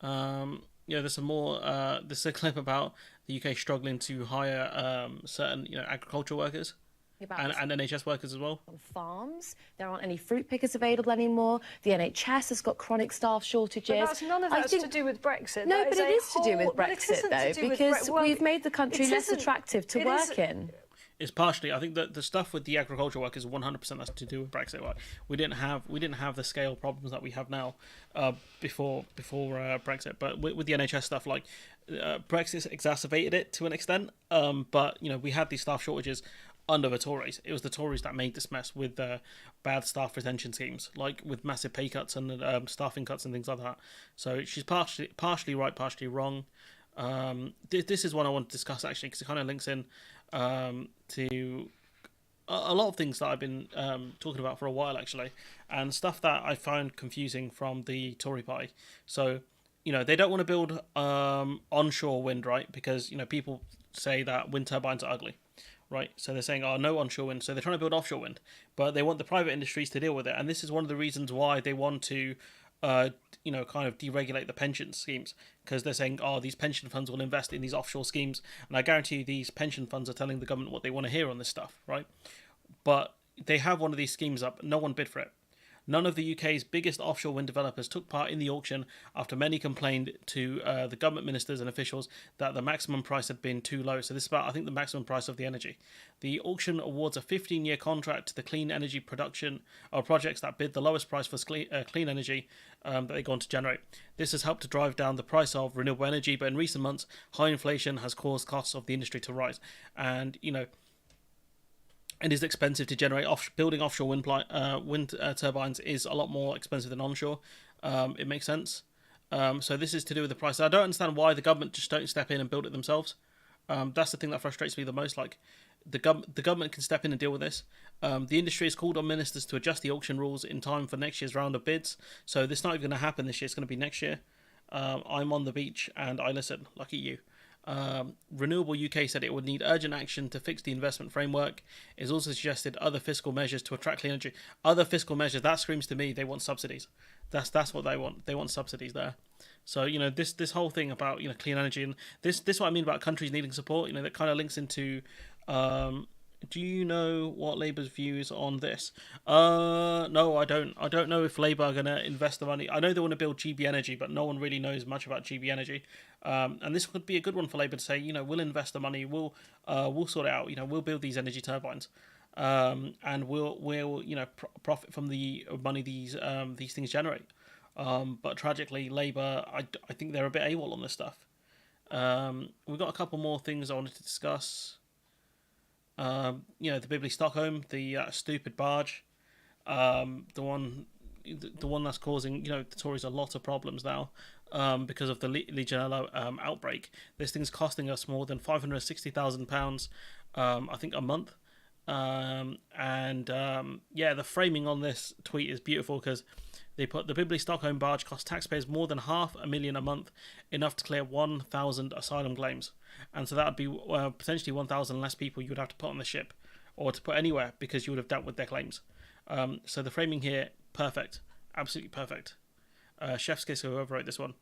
There's some more. This is a clip about the UK struggling to hire certain agricultural workers and NHS workers as well. On farms, there aren't any fruit pickers available anymore. The NHS has got chronic staff shortages. But none of that's to do with Brexit. No, but it is to do with Brexit, though, because we've made the country less attractive to work in. It's partially. I think that the stuff with the agricultural workers, 100% that's to do with Brexit. Like, we didn't have the scale problems that we have now before Brexit. But with the NHS stuff, like, Brexit exacerbated it to an extent. But we had these staff shortages under the Tories. It was the Tories that made this mess with bad staff retention schemes, like with massive pay cuts and staffing cuts and things like that. So she's partially right, partially wrong. This is one I want to discuss, actually, because it kind of links in to a lot of things that I've been talking about for a while, actually, and stuff that I found confusing from the Tory party. So, they don't want to build onshore wind, right? Because, people say that wind turbines are ugly, right? So they're saying, no onshore wind. So they're trying to build offshore wind, but they want the private industries to deal with it. And this is one of the reasons why they want to kind of deregulate the pension schemes, because they're saying, these pension funds will invest in these offshore schemes, and I guarantee you these pension funds are telling the government what they want to hear on this stuff, right? But they have one of these schemes up, no one bid for it. None of the UK's biggest offshore wind developers took part in the auction after many complained to the government ministers and officials that the maximum price had been too low. So this is about, I think, the maximum price of the energy. The auction awards a 15-year contract to the clean energy production or projects that bid the lowest price for clean energy that they go on to generate. This has helped to drive down the price of renewable energy, but in recent months, high inflation has caused costs of the industry to rise. And, it is expensive to generate. Building offshore wind turbines is a lot more expensive than onshore. It makes sense. So this is to do with the price. I don't understand why the government just don't step in and build it themselves. That's the thing that frustrates me the most. Like, the government can step in and deal with this. The industry has called on ministers to adjust the auction rules in time for next year's round of bids. So this is not even going to happen this year. It's going to be next year. I'm on the beach and I listen. Lucky you. Renewable UK said it would need urgent action to fix the investment framework. It's also suggested other fiscal measures to attract clean energy. Other fiscal measures, that screams to me they want subsidies. That's what they want. They want subsidies there. So this whole thing about clean energy, and this is what I mean about countries needing support. That kind of links into. Do you know what Labour's views on this? No, I don't. I don't know if Labour are going to invest the money. I know they want to build GB Energy, but no one really knows much about GB Energy. And this could be a good one for Labour to say, we'll invest the money, we'll sort it out. We'll build these energy turbines, and we'll profit from the money these things generate. But tragically, Labour, I think they're a bit AWOL on this stuff. We've got a couple more things I wanted to discuss. The Bibley Stockholm, the stupid barge. the one that's causing, the Tories a lot of problems now, because of the Legionella outbreak. This thing's costing us more than £560,000, I think, a month. The framing on this tweet is beautiful, because they put the Bibley Stockholm barge costs taxpayers more than £500,000 a month, enough to clear 1,000 asylum claims. And so that would be potentially 1,000 less people you would have to put on the ship, or to put anywhere, because you would have dealt with their claims. So the framing here, perfect, absolutely perfect. Chef's kiss whoever wrote this one.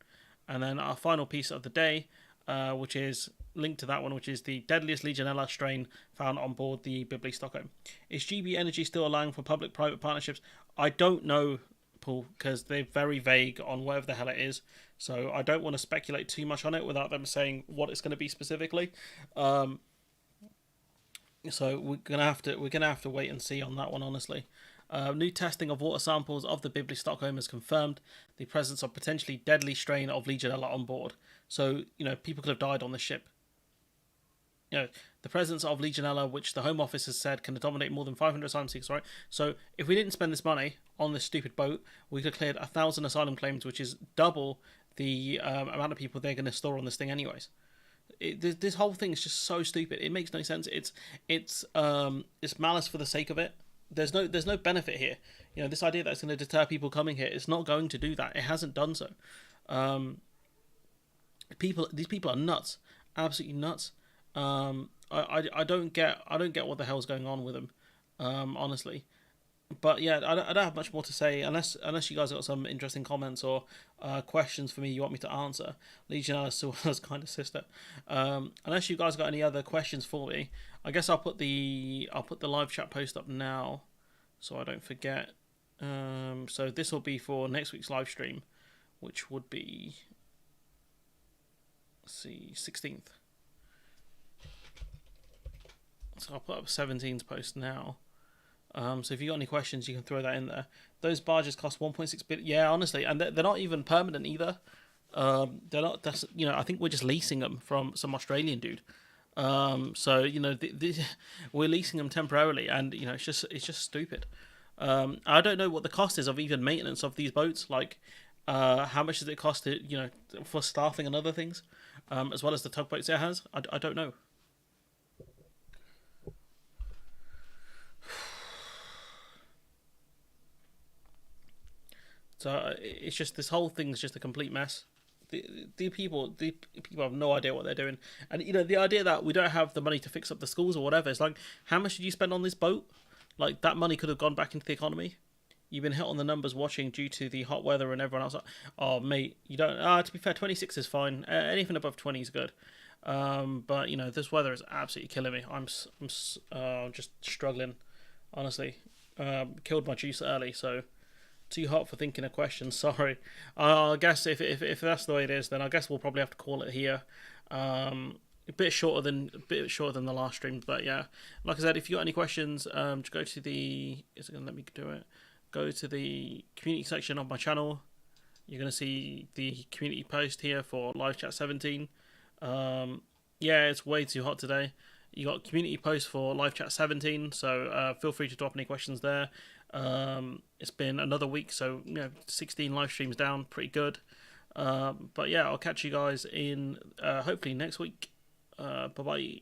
And then our final piece of the day, which is linked to that one, which is the deadliest Legionella strain found on board the Bibley Stockholm. Is GB Energy still allowing for public-private partnerships? I don't know, Paul, because they're very vague on whatever the hell it is. So I don't want to speculate too much on it without them saying what it's going to be specifically. So we're gonna have to wait and see on that one, honestly. New testing of water samples of the Bibley Stockholm has confirmed the presence of potentially deadly strain of Legionella on board. So, people could have died on the ship. The presence of Legionella, which the Home Office has said can dominate more than 500 asylum seekers, right? So if we didn't spend this money on this stupid boat, we could have cleared 1,000 asylum claims, which is double the amount of people they're going to store on this thing anyways. This whole thing is just so stupid. It makes no sense. It's malice for the sake of it. There's no benefit here. This idea that it's going to deter people coming here, it's not going to do that. It hasn't done so. These people are nuts, absolutely nuts. I don't get what the hell's going on with them, honestly. But yeah, I don't have much more to say unless you guys got some interesting comments or questions for me you want me to answer. Legionella still has kind of sister. Unless you guys got any other questions for me, I guess I'll put the live chat post up now, so I don't forget. So this will be for next week's live stream, which would be, let's see, 16th. So I'll put up 17's post now. So if you got any questions, you can throw that in there. Those barges cost 1.6 billion. Yeah, honestly, and they're not even permanent either. They're not. That's I think we're just leasing them from some Australian dude. So we're leasing them temporarily, and it's just stupid. I don't know what the cost is of even maintenance of these boats. Like, how much does it cost to for staffing and other things, as well as the tugboats it has? I don't know. So it's just, this whole thing's just a complete mess. The people have no idea what they're doing, and the idea that we don't have the money to fix up the schools or whatever. It's like, how much did you spend on this boat? Like, that money could have gone back into the economy. You've been hit on the numbers watching due to the hot weather and everyone else. Oh mate, you don't. To be fair, 26 is fine. Anything above 20 is good. But this weather is absolutely killing me. I'm just struggling, honestly. Killed my juice early, so. Too hot for thinking of questions, sorry. I guess if that's the way it is, then I guess we'll probably have to call it here. A bit shorter than the last stream, but yeah. Like I said, if you got any questions, just go to the, is it gonna let me do it? Go to the community section of my channel. You're gonna see the community post here for live chat 17. Yeah, it's way too hot today. You got community post for live chat 17, so feel free to drop any questions there. It's been another week, so 16 live streams down, pretty good. But yeah, I'll catch you guys in hopefully next week. Bye bye.